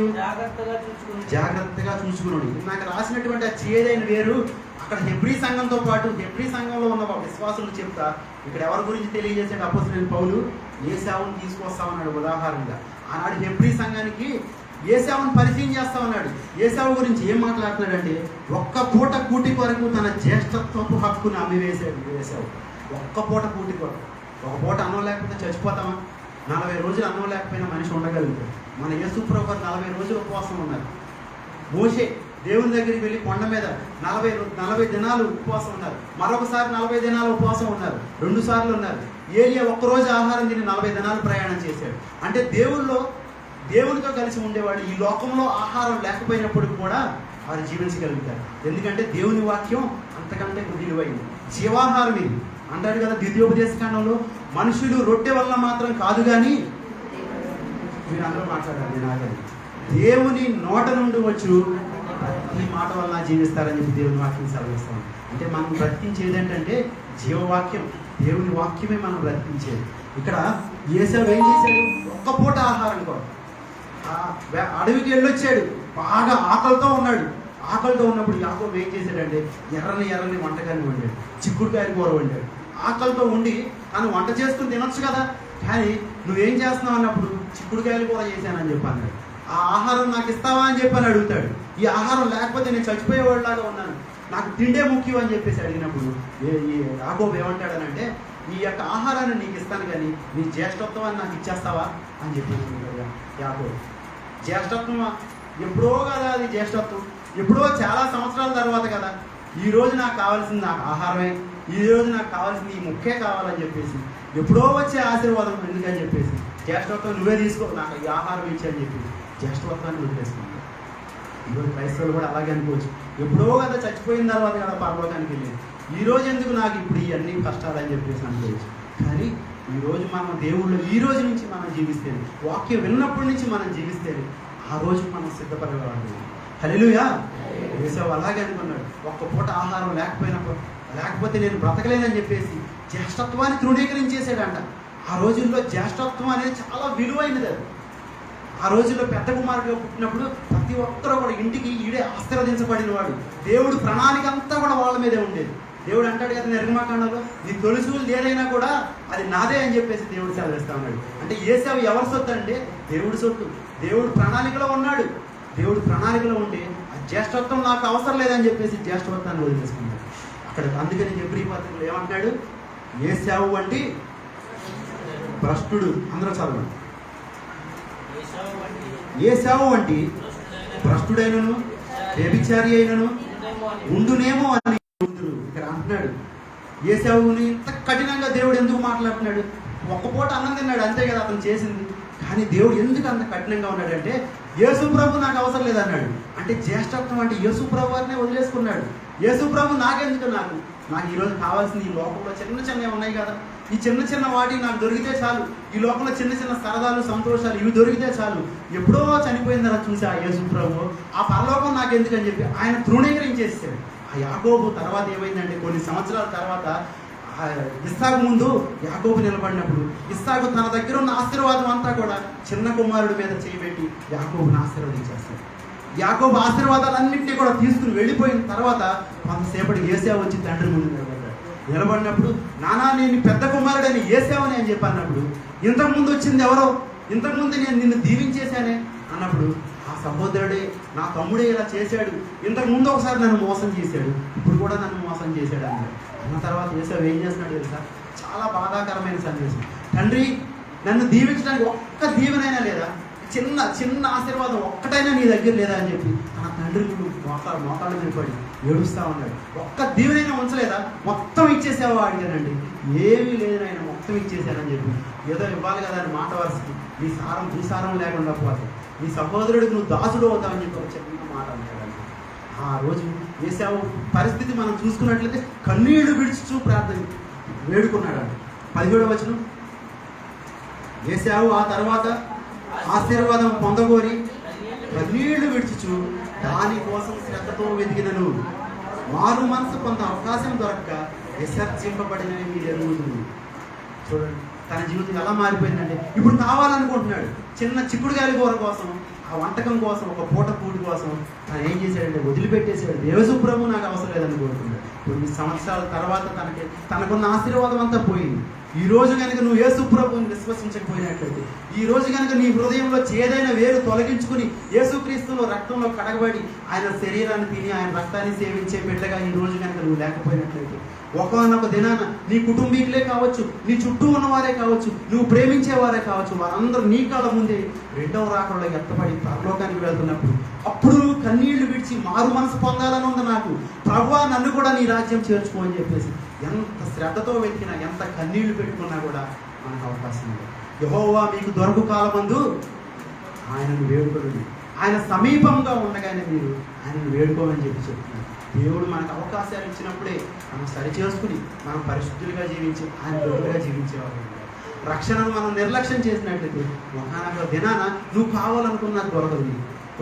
జాగ్రత్తగా చూసుకున్నాడు. నాకు రాసినటువంటి ఆ చేదైన వేరు అక్కడ హెబ్రీ సంఘంతో పాటు హెబ్రీ సంఘంలో ఉన్న విశ్వాసులు చెప్తా ఇక్కడ ఎవరి గురించి తెలియజేసే అపోస్తలుడైన పౌలు ఏశావును తీసుకొస్తామన్నాడు. ఉదాహరణగా ఆనాడు హెబ్రీ సంఘానికి ఏశావును పరిచయం చేస్తా ఉన్నాడు. ఏశావు గురించి ఏం మాట్లాడుతున్నాడంటే, ఒక్క పూట కూటి కొరకు తన జ్యేష్ఠత్వపు హక్కును అమ్మివేశాడు ఏశావు. ఒక్క పూట కూటి కొరకు. ఒక పూట అన్నం లేకపోతే చచ్చిపోతామా? 40 రోజులు అన్నం లేకపోయినా మనిషి ఉండగలుగుతాడు. మన యేసు ప్రభువు 40 రోజులు ఉపవాసం ఉన్నారు. మోషే దేవుని దగ్గరికి వెళ్ళి కొండ మీద 40 దినాలు ఉపవాసం ఉన్నారు. మరొకసారి 40 దినాలు ఉపవాసం ఉన్నారు. 2 సార్లు ఉన్నారు. ఏలియా ఒక్కరోజు ఆహారం తిని 40 దినాలు ప్రయాణం చేశాడు. అంటే దేవునితో కలిసి ఉండేవాడు. ఈ లోకంలో ఆహారం లేకపోయినప్పుడు కూడా వారు జీవించగలుగుతారు. ఎందుకంటే దేవుని వాక్యం అంతకంటే విలువైంది. జీవాహారం ఇది అంటాడు కదా ద్వితీయోపదేశ కాండంలో, మనుషులు రొట్టె వల్ల మాత్రం కాదు కానీ, మీరు అందరూ మాట్లాడాలి నాగని, దేవుని నోట నుండి వచ్చు ఈ మాట వల్ల జీవిస్తారని చెప్పి దేవుని వాక్యం సెలవిస్తాం. అంటే మనం బ్రతికించేది ఏంటంటే జీవవాక్యం, దేవుని వాక్యమే మనం బ్రతికించేది. ఇక్కడ ఏసావు ఏం చేశాడు? ఒక్క పూట ఆహారం కోసం అడవికి వెళ్ళొచ్చాడు, బాగా ఆకలితో ఉన్నాడు. ఆకలితో ఉన్నప్పుడు యాకోబు ఏం చేశాడంటే ఎర్రని వంటకాన్ని వండాడు, చిక్కుడుకాయ కూర వండాడు. ఆకలితో ఉండి తను వంట చేసుకుని తినొచ్చు కదా, కానీ నువ్వేం చేస్తున్నావు అన్నప్పుడు చిక్కుడుకాయలు కూర చేశానని చెప్పి అన్నాడు. ఆ ఆహారం నాకు ఇస్తావా అని చెప్పని అడుగుతాడు. ఈ ఆహారం లేకపోతే నేను చచ్చిపోయేవాడిలాగా ఉన్నాను, నాకు తిండే ముఖ్యం అని చెప్పేసి అడిగినప్పుడు యాకోబు ఏమంటాడనంటే నీ యొక్క ఆహారాన్ని నీకు ఇస్తాను కానీ నీ జ్యేష్ఠత్వాన్ని నాకు ఇచ్చేస్తావా అని చెప్పేసి యాకోబు. జ్యేష్ఠత్వం ఎప్పుడో కదా, అది జ్యేష్ఠత్వం ఎప్పుడో చాలా సంవత్సరాల తర్వాత కదా. ఈ రోజు నాకు కావాల్సింది నాకు ఆహారమే, ఈ రోజు నాకు కావాల్సింది ఈ ముఖ్యే కావాలని చెప్పేసి ఎప్పుడో వచ్చే ఆశీర్వాదం ఎందుకని చెప్పేసి జ్యేష్ఠత్వం నువ్వే తీసుకో, నాకు ఈ ఆహారం ఇచ్చాయని చెప్పేసి జ్యేష్ఠత్వాన్ని వదిలేసుకుంటాను. ఈరోజు క్రైస్తవులు కూడా అలాగే అనుకోవచ్చు, ఎప్పుడో కదా చచ్చిపోయిన తర్వాత కదా పరలోకానికి వెళ్ళేది, ఈ రోజు ఎందుకు నాకు ఇప్పుడు ఇవన్నీ కష్టాలు అని చెప్పేసి అనుకోవచ్చు. కానీ ఈరోజు మనం దేవుళ్ళు ఈ రోజు నుంచి మనం జీవిస్తేనే, వాక్యం విన్నప్పటి నుంచి మనం జీవిస్తేనే ఆ రోజు మనం సిద్ధపడగలం. హల్లెలూయా. యేసయ్య అలాగే అనుకున్నాడు, ఒక్క పూట ఆహారం లేకపోతే నేను బ్రతకలేనని చెప్పేసి జ్యేష్ఠత్వాన్ని తృణీకరించేసాడంట. ఆ రోజుల్లో జ్యేష్ఠత్వం అనేది చాలా విలువైనది. అది ఆ రోజుల్లో పెద్ద కుమారుడిగా పుట్టినప్పుడు ప్రతి ఒక్కరూ కూడా ఇంటికి ఈడే ఆశీర్వదించబడిన వాడు. దేవుడు ప్రణాళిక అంతా కూడా వాళ్ళ మీదే ఉండేది. దేవుడు అంటాడు కదా నిర్గమాకాండంలో, నీ తొలిచూలు ఏదైనా కూడా అది నాదే అని చెప్పేసి దేవుడు సెలవిస్తా ఉన్నాడు. అంటే యేసయ్య ఎవరి సొత్తు అంటే దేవుడి సొత్తు. దేవుడు ప్రణాళికలో ఉన్నాడు. దేవుడు ప్రణాళికలో ఉండి ఆ జ్యేష్ఠత్వం నాకు అవసరం లేదని చెప్పేసి జ్యేష్ఠత్వాన్ని వదిలేసుకుంటాడు. అక్కడ అందుకని హెబ్రీ పత్రికలో ఏమంటాడు, యేసయ్య వంటి భ్రష్టుడు, అందరూ చదవండి, యేసయ్య వంటి భ్రష్టుడైనను వ్యభిచారి అయినను ఉండునేమో అని ఇక్కడ అంటున్నాడు. యేసయ్యని ఇంత కఠినంగా దేవుడు ఎందుకు మాట్లాడుతున్నాడు? ఒక్క పూట అన్నం తిన్నాడు అంతే కదా అతను చేసింది, కానీ దేవుడు ఎందుకు అంత కఠినంగా ఉన్నాడంటే యేసు ప్రభు నాకు అవసరం లేదన్నాడు. అంటే జ్యేష్ఠత్వం అంటే యేసు ప్రభు వారినే వదిలేసుకున్నాడు. యేసు ప్రభు నాకెందుకు, నాకు ఈరోజు కావాల్సింది ఈ లోకంలో చిన్నవి ఉన్నాయి కదా, ఈ చిన్న వాటి నాకు దొరికితే చాలు, ఈ లోకంలో చిన్న సరదాలు సంతోషాలు ఇవి దొరికితే చాలు. ఎప్పుడో చనిపోయిన తర్వాత చూసి ఆ యేసు ప్రభు ఆ పరలోకం నాకెందుకు అని చెప్పి ఆయన తృణీకరించేసాడు. ఆ యాకోబు తర్వాత ఏమైందంటే కొన్ని సంవత్సరాల తర్వాత ఇస్సాకు ముందు యాకోబు నిలబడినప్పుడు ఇస్సాకు తన దగ్గర ఉన్న ఆశీర్వాదం అంతా కూడా చిన్న కుమారుడి మీద చేయబెట్టి యాకోబుని ఆశీర్వదించేస్తాడు. యాకోబు ఆశీర్వాదాలన్నింటినీ కూడా తీసుకుని వెళ్ళిపోయిన తర్వాత కొంతసేపటి యేసయ్య వచ్చి తండ్రి ముందు నిలబడినప్పుడు నానా నేను పెద్ద కుమారుడని యేసయ్యని అని చెప్పి అన్నప్పుడు ఇంతకుముందు వచ్చింది ఎవరో, ఇంతకుముందు నేను నిన్ను దీవించేశానే అన్నప్పుడు ఆ సహోదరుడే నా తమ్ముడే ఇలా చేశాడు, ఇంతకుముందు ఒకసారి నన్ను మోసం చేశాడు, ఇప్పుడు కూడా నన్ను మోసం చేశాడు అన్నాడు. అన్న తర్వాత యేసయ్య ఏం చేస్తున్నాడు తెలుసా? చాలా బాధాకరమైన సందేశం. తండ్రి నన్ను దీవించడానికి ఒక్క దీవెనైనా లేదా, చిన్న ఆశీర్వాదం ఒక్కటైనా నీ దగ్గర లేదా అని చెప్పి తన తండ్రి మోకాళ్ళ మీద పడి ఏడుస్తూ ఉన్నాడు. ఒక్క దీవెనైనా ఉంచలేదా? మొత్తం ఇచ్చేసావా అడిగానండి. ఏమీ లేదు ఆయన మొత్తం ఇచ్చేసానని చెప్పి ఏదో ఇవ్వాలి కదా అని మాట వరుసకి భూసారం లేకుండా పోతే నీ సహోదరుడికి నువ్వు దాసుడు అవుతావని చెప్పి ఒక చిన్న మాట అంటాడండి. ఆ రోజు యేసయ్య పరిస్థితి మనం చూసుకున్నట్లయితే కన్నీళ్లు విడిచి ప్రార్థన వేడుకున్నాడండి. 17వ వచనం, యేసయ్య ఆ తర్వాత ఆశీర్వాదం పొందగోరి కన్నీళ్లు విడిచుచు దానికోసం శ్రద్ధతో వెతికినను మారు మనసు కొంత అవకాశం దొరక్క విసర్జింపబడినవి మీరు ఎరుగుతుంది. చూడండి తన జీవితం ఎలా మారిపోయిందంటే ఇప్పుడు కావాలనుకుంటున్నాడు చిన్న చిక్కుడుగాయల కూర కోసం, ఆ వంటకం కోసం, ఒక పూట పూటి కోసం తను ఏం చేశాడంటే వదిలిపెట్టేసాడు. యేసు ప్రభు నాకు అవసరం లేదని కోరుకున్నాడు. కొన్ని సంవత్సరాల తర్వాత తనకున్న ఆశీర్వాదం అంతా పోయింది. ఈ రోజు కనుక నువ్వు యేసు ప్రభువుని విశ్వసించకపోయినట్లయితే, ఈ రోజు కనుక నీ హృదయంలో ఏదైనా వేరు తొలగించుకుని యేసుక్రీస్తులో రక్తంలో కడగబడి ఆయన శరీరాన్ని తిని ఆయన రక్తాన్ని సేవించే బిడ్డగా ఈ రోజు కనుక నువ్వు లేకపోయినట్లయితే ఒకనొక దినాన నీ కుటుంబీకులే కావచ్చు, నీ చుట్టూ ఉన్నవారే కావచ్చు, నువ్వు ప్రేమించేవారే కావచ్చు, వారందరూ నీ కాళ్ళ ముందే రెండవ రాకడలో ఎత్తపడి పరలోకానికి వెళ్తున్నప్పుడు అప్పుడు కన్నీళ్లు విడిచి మారు మనసు పొందాలని ఉంది నాకు, ప్రభువా నన్ను కూడా నీ రాజ్యం చేర్చుకో అని చెప్పేసి ఎంత శ్రద్ధతో వెతికినా ఎంత కన్నీళ్లు పెట్టుకున్నా కూడా మనకు అవకాశం ఉంది. యెహోవా మీకు దొరకు కాలమందు ఆయనను వేడుకోండి, ఆయన సమీపంగా ఉండగానే మీరు ఆయనను వేడుకోమని చెప్పి చెప్తున్నారు. దేవుడు మనకు అవకాశాలు ఇచ్చినప్పుడే మనం సరి చేసుకుని మనం పరిశుద్ధులుగా జీవించి ఆయన దొరుకుగా జీవించేవారు. రక్షణను మనం నిర్లక్ష్యం చేసినట్లయితే ఒకనొక దినాన నువ్వు కావాలనుకున్నది దొరకదు.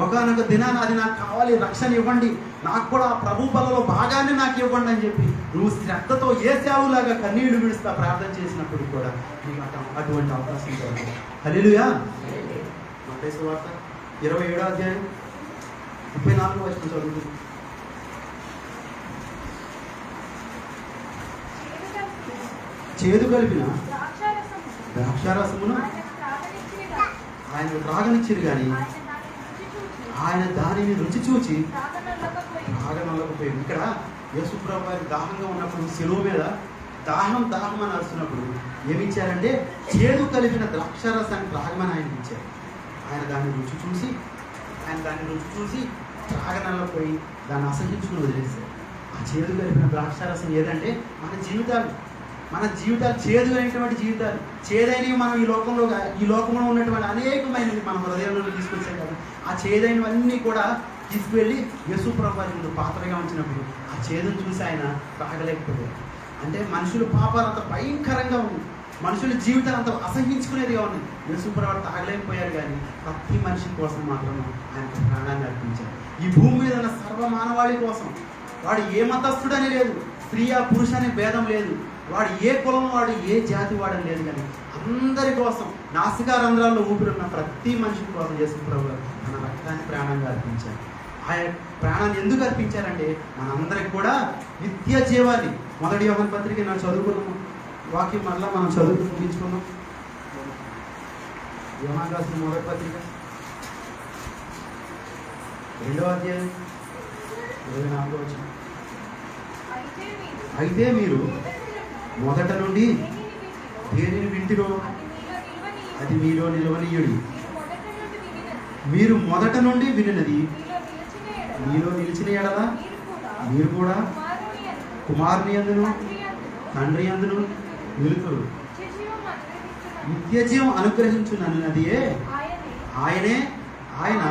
ఒకనొక దినాన అది నాకు కావాలి, రక్షణ ఇవ్వండి, నాకు కూడా ఆ ప్రభు బలలో భాగాన్ని నాకు ఇవ్వండి అని చెప్పి నువ్వు శ్రద్ధతో ఏ సేవలాగా కన్నీళ్లు విడుస్తా ప్రార్థన చేసినప్పుడు కూడా నీకు అటువంటి అవకాశం దొరకదు. హల్లెలూయా. మత్తయి సువార్త 27వ అధ్యాయం 34వ వచనం చదువుతుంది. చేదు కలిపిన ద్రాక్షారసమును ఆయన త్రాగనిచ్చిరు కానీ ఆయన దానిని రుచి చూచి త్రాగనొల్లకపోయింది. ఇక్కడ యేసుప్రభువు వారి దాహంగా ఉన్నప్పుడు శిలువ మీద దాహం అని అరుస్తున్నప్పుడు ఏమిచ్చారంటే చేదు కలిపిన ద్రాక్షారసాన్ని త్రాగమని ఆయనకి ఇచ్చారు. ఆయన దాన్ని రుచి చూసి త్రాగనల్లపోయి దాన్ని అసహించుకుని వదిలేశారు. ఆ చేదు కలిపిన ద్రాక్షారసం ఏదంటే మన జీవితాలు చేదు అయినటువంటి జీవితాలు, చేదైనవి మనం ఈ లోకంలో ఉన్నటువంటి అనేకమైనవి మన హృదయంలో తీసుకొచ్చాం కదా. ఆ చేదైనవన్నీ కూడా తీసుకువెళ్ళి యేసుప్రభువు వారి ముందు పాత్రగా ఉంచినప్పుడు ఆ చేదును చూసి ఆయన తాగలేకపోయారు. అంటే మనుషుల పాపాలు అంత భయంకరంగా ఉంది, మనుషుల జీవితాలు అంత అసహించుకునేదిగా ఉంది. యేసుప్రభువు తాగలేకపోయారు కానీ ప్రతి మనిషి కోసం మాత్రం ఆయన ప్రాణాన్ని అర్పించారు. ఈ భూమి మీద ఉన్న సర్వ మానవాళి కోసం, వాడు ఏ మతస్థుడని లేదు, స్త్రీ పురుష అనే భేదం లేదు, వాడు ఏ కులం వాడు ఏ జాతి వాడని లేదు, కానీ అందరి కోసం నాసికారంధ్రాల్లో ఊపిరున్న ప్రతి మనిషి కోసం యేసుప్రభువు మన రక్తాన్ని ప్రాణంగా అర్పించారు. ఆయన ప్రాణాన్ని ఎందుకు అర్పించారంటే మనందరికి కూడా నిత్య జీవాన్ని. 1 యోహాను పత్రిక మనం చదువుకున్నాము, వాక్యం మళ్ళా మనం చదువు ముగించుకున్నాం. యోహాను రాసిన 1వ పత్రిక 2వ అధ్యాయం 24వ వచనం. అయితే మీరు మొదట నుండి దేనిని వింటిరో అది మీలో నిలవనీయుడి. మీరు మొదట నుండి వినినది మీలో నిలిచిన ఎడల మీరు కూడా కుమారుని యందును తండ్రి యందును నిలుతురు. నిత్య జీవం అనుగ్రహించునన్నదియే ఆయన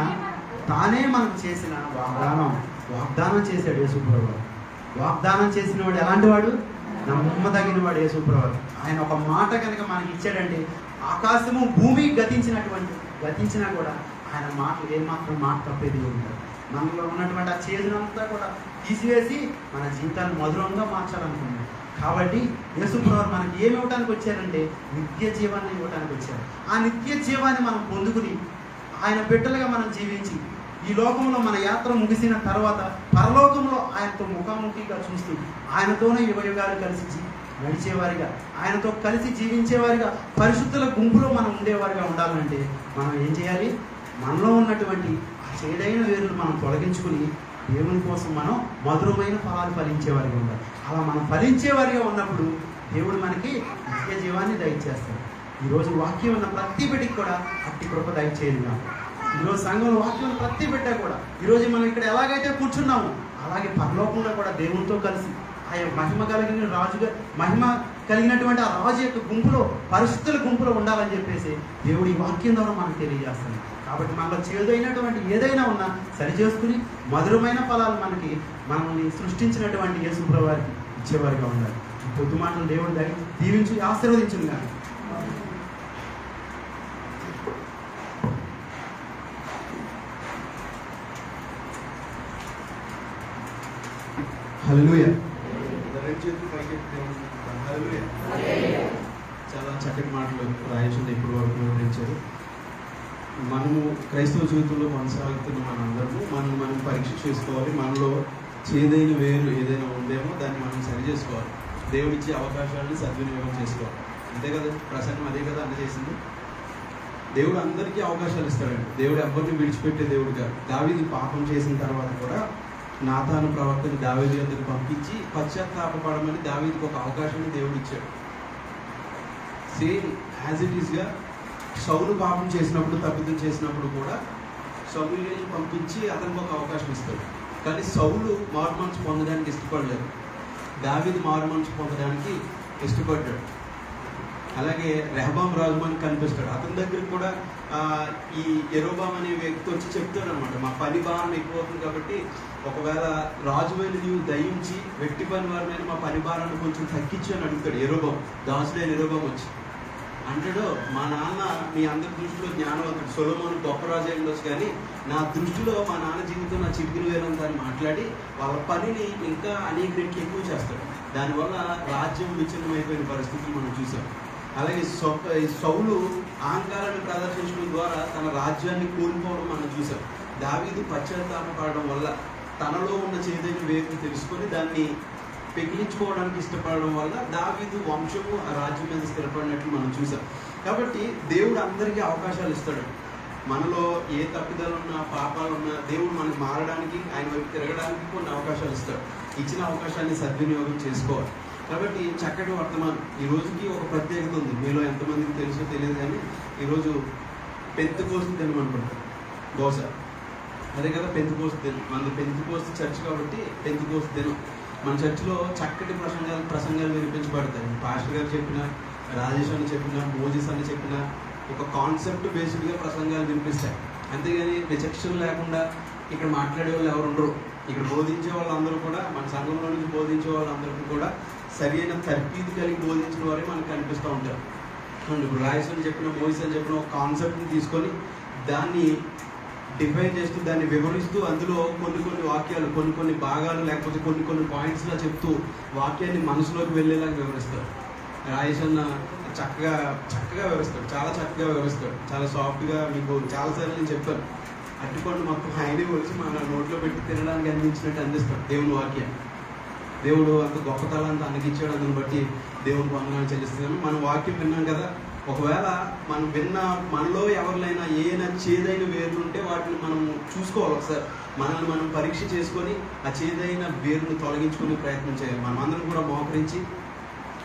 తానే మనకు చేసిన వాగ్దానం చేశాడు యేసుప్రభువు. వాగ్దానం చేసిన వాడు ఎలాంటి వాడు? నమ్మదగిన వాడు యేసుప్రభువు. ఆయన ఒక మాట కనుక మనకి ఇచ్చాడంటే ఆకాశము భూమి గతించినా కూడా ఆయన మాటలు ఏమాత్రం మాట తప్పేది ఉంటారు. మనలో ఉన్నటువంటి ఆ చేదునంతా కూడా తీసివేసి మన జీవితాన్ని మధురంగా మార్చాలనుకున్నాడు. కాబట్టి యేసుప్రభువు మనకి ఏమి ఇవ్వడానికి వచ్చారంటే నిత్య జీవాన్ని ఇవ్వడానికి వచ్చారు. ఆ నిత్య జీవాన్ని మనం పొందుకుని ఆయన బిడ్డలుగా మనం జీవించి ఈ లోకంలో మన యాత్ర ముగిసిన తర్వాత పరలోకంలో ఆయనతో ముఖాముఖిగా చూస్తూ ఆయనతోనే యుగయుగాలు కలిసి నడిచేవారిగా, ఆయనతో కలిసి జీవించేవారిగా, పరిశుద్ధుల గుంపులో మనం ఉండేవారిగా ఉండాలంటే మనం ఏం చేయాలి? మనలో ఉన్నటువంటి చేదైన వేరును మనం తొలగించుకుని దేవుని కోసం మనం మధురమైన ఫలాలు ఫలించేవారిగా ఉండాలి. అలా మనం ఫలించేవారిగా ఉన్నప్పుడు దేవుడు మనకి నిత్య జీవాన్ని దయచేస్తాడు. ఈరోజు వాక్యం ఉన్న ప్రతి బిడ్డకి కూడా అట్టి కృప దయచేయదుగా. ఈరోజు సంఘంలో వాక్యం ప్రతి బిడ్డ కూడా ఈరోజు మనం ఇక్కడ ఎలాగైతే కూర్చున్నామో అలాగే పరలోకంలో కూడా దేవునితో కలిసి ఆయన మహిమ కలిగినటువంటి ఆ రాజు యొక్క గుంపులో, పరిశుద్ధుల గుంపులో ఉండాలని చెప్పేసి దేవుడు ఈ వాక్యం ద్వారా మనకు తెలియజేస్తాడు. కాబట్టి మనలో చేదైనటువంటి ఏదైనా ఉన్నా సరి చేసుకుని మధురమైన ఫలాలు మనల్ని సృష్టించినటువంటి యేసుప్రభువు వారికి ఇచ్చేవారిగా ఉండాలి. పొద్దు మాటలు దేవుడు దీవించి ఆశీర్వదించును కానీ. హల్లెలూయా. చాలా చక్కటి మాటలు రాయేష్ ఇప్పుడు వరకు వివరించారు. మనము క్రైస్తవ జీవితంలో కొనసాగుతున్న మనందరము మనం పరీక్ష చేసుకోవాలి. మనలో చేదైన వేరు ఏదైనా ఉందేమో దాన్ని మనం సరి చేసుకోవాలి. దేవుడిచ్చే అవకాశాలను సద్వినియోగం చేసుకోవాలి. అంతే కదా, ప్రసన్నం అదే కదా అంత చేసింది. దేవుడు అందరికీ అవకాశాలు ఇస్తాడండి. దేవుడు ఎవరిని విడిచిపెట్టే దేవుడు కాదు. దావీదు పాపం చేసిన తర్వాత కూడా నాతాను ప్రవక్తని దావీదు దగ్గరికి పంపించి పశ్చాత్తాపడమని దావీదుకు ఒక అవకాశాన్ని దేవుడు ఇచ్చాడు. సేమ్ యాజ్ ఇట్ ఈస్గా సౌలు పాపం చేసినప్పుడు, తప్పిదం చేసినప్పుడు కూడా సమూయేలుని పంపించి అతనికి ఒక అవకాశం ఇస్తాడు. కానీ సౌలు మారు మనసు పొందడానికి ఇష్టపడలేదు, దావీదు మారు మనసు పొందడానికి ఇష్టపడ్డాడు. అలాగే రెహబాం రాజు మనకు కనిపిస్తాడు. అతని దగ్గరికి కూడా ఈ యెరోబాము అనే వ్యక్తి వచ్చి చెప్తాడు అనమాట, మా పని భారం ఎక్కువ అవుతుంది కాబట్టి ఒకవేళ రాజు మీద నీవు దయించి వెట్టి పని వారి మీద మా పని భారాన్ని కొంచెం తగ్గించు అని అడుగుతాడు యెరోబాము. దాసుడైన యెరోబాము వచ్చి అంటాడు, మా నాన్న మీ అందరి దృష్టిలో జ్ఞానవంతుడు, సొలొమోను గొప్ప రాజు అయి ఉండొచ్చు, కానీ నా దృష్టిలో మా నాన్న జీవితం నా చిటికిన వేలంతా అని మాట్లాడి వాళ్ళ పనిని ఇంకా అనేక రెట్లు ఎక్కువ చేస్తాడు. దానివల్ల రాజ్యం విచ్ఛిన్నమైపోయిన పరిస్థితులు మనం చూసాం. అలాగే సౌలు అహంకారాన్ని ప్రదర్శించడం ద్వారా తన రాజ్యాన్ని కోల్పోవడం మనం చూసాం. దావీదు పశ్చాత్తాపడడం వల్ల తనలో ఉన్న చేదైన వేరుని తెలుసుకొని దాన్ని పెకిలించుకోవడానికి ఇష్టపడడం వల్ల దావీదు వంశము ఆ రాజ్యం మీద స్థిరపడినట్లు మనం చూసాం. కాబట్టి దేవుడు అందరికీ అవకాశాలు ఇస్తాడు. మనలో ఏ తప్పిదాలు ఉన్నా, పాపాలు ఉన్నా, దేవుడు మనకు మారడానికి, ఆయన వైపు తిరగడానికి కొన్ని అవకాశాలు ఇస్తాడు. ఇచ్చిన అవకాశాన్ని సద్వినియోగం చేసుకోవాలి. కాబట్టి చక్కటి వర్తమానం. ఈ రోజుకి ఒక ప్రత్యేకత ఉంది. మీలో ఎంతమందికి తెలుసో తెలియదు, కానీ ఈరోజు పెంతెకోస్తు దినం అనుకుంటారు బహుశా. అదే కదా పెంతెకోస్తు దినం. మన పెంతెకోస్తు చర్చ్ కాబట్టి పెంతెకోస్తు దినం. మన చర్చిలో చక్కటి ప్రసంగాలు వినిపించబడతాయి. పాస్టర్ గారు చెప్పిన, రాజేష్ అని చెప్పిన, మోజెస్ అని చెప్పిన ఒక కాన్సెప్ట్ బేస్డ్గా ప్రసంగాలు వినిపిస్తాయి. అంతేగాని రిజెక్షన్ లేకుండా ఇక్కడ మాట్లాడే వాళ్ళు ఎవరు ఉండరు. ఇక్కడ బోధించే వాళ్ళందరూ కూడా, మన సంఘంలో నుంచి బోధించే వాళ్ళందరికీ కూడా సరైన తర్ఫీదు కలిగి బోధించిన వారే మనకు కనిపిస్తూ ఉంటారు. ఇప్పుడు రాజేష్ అని చెప్పిన, మోజెస్ అని చెప్పిన ఒక కాన్సెప్ట్ని తీసుకొని దాన్ని డిఫైన్ చేస్తూ, దాన్ని వివరిస్తూ, అందులో కొన్ని వాక్యాలు, కొన్ని భాగాలు, లేకపోతే కొన్ని పాయింట్స్లా చెప్తూ వాక్యాన్ని మనసులోకి వెళ్ళేలాగా వివరిస్తారు. రాజేష్ అన్న చక్కగా వివరిస్తాడు, చాలా చక్కగా వివరిస్తాడు, చాలా సాఫ్ట్గా. మీకు చాలాసార్లు నేను చెప్పాను, అట్టుకొని మొత్తం ఆయనే వచ్చి మన నోట్లో పెట్టి తినడానికి అందించినట్టు అందిస్తాడు దేవుని వాక్యాన్ని. దేవుడు అంత గొప్పతనాన్ని అందించాడు. అందుని బట్టి దేవునికి వందనాలు చెల్లిస్తున్నాను. మనం వాక్యం విన్నాం కదా. ఒకవేళ మనం మనలో ఎవరినైనా ఏదైనా చేదైన వేర్లు ఉంటే వాటిని మనం చూసుకోవాలి. ఒకసారి మనల్ని మనం పరీక్ష చేసుకొని ఆ చేదైన వేరును తొలగించుకునే ప్రయత్నం చేయాలి. మనం అందరం కూడా మోకరించి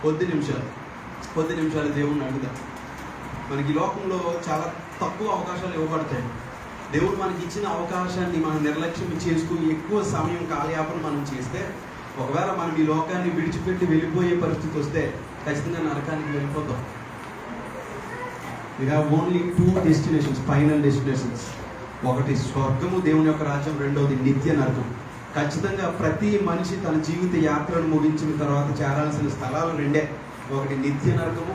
కొద్ది నిమిషాలు దేవుణ్ణి అడుగుదాం. మనకి ఈ లోకంలో చాలా తక్కువ అవకాశాలు ఇవ్వబడతాయి. దేవుడు మనకి ఇచ్చిన అవకాశాన్ని మనం నిర్లక్ష్యం చేసుకుని ఎక్కువ సమయం కాలయాపన మనం చేస్తే, ఒకవేళ మనం ఈ లోకాన్ని విడిచిపెట్టి వెళ్ళిపోయే పరిస్థితి వస్తే ఖచ్చితంగా నరకానికి వెళ్ళిపోతాం. We have only 2 destinations, final destinations. ఒకటి స్వర్గము, దేవుని యొక్క రాజ్యం. రెండవది నిత్య నరకం. ఖచ్చితంగా ప్రతి మనిషి తన జీవిత యాత్రను ముగించిన తర్వాత చేరాల్సిన స్థలాలు రెండే. ఒకటి నిత్య నరకము,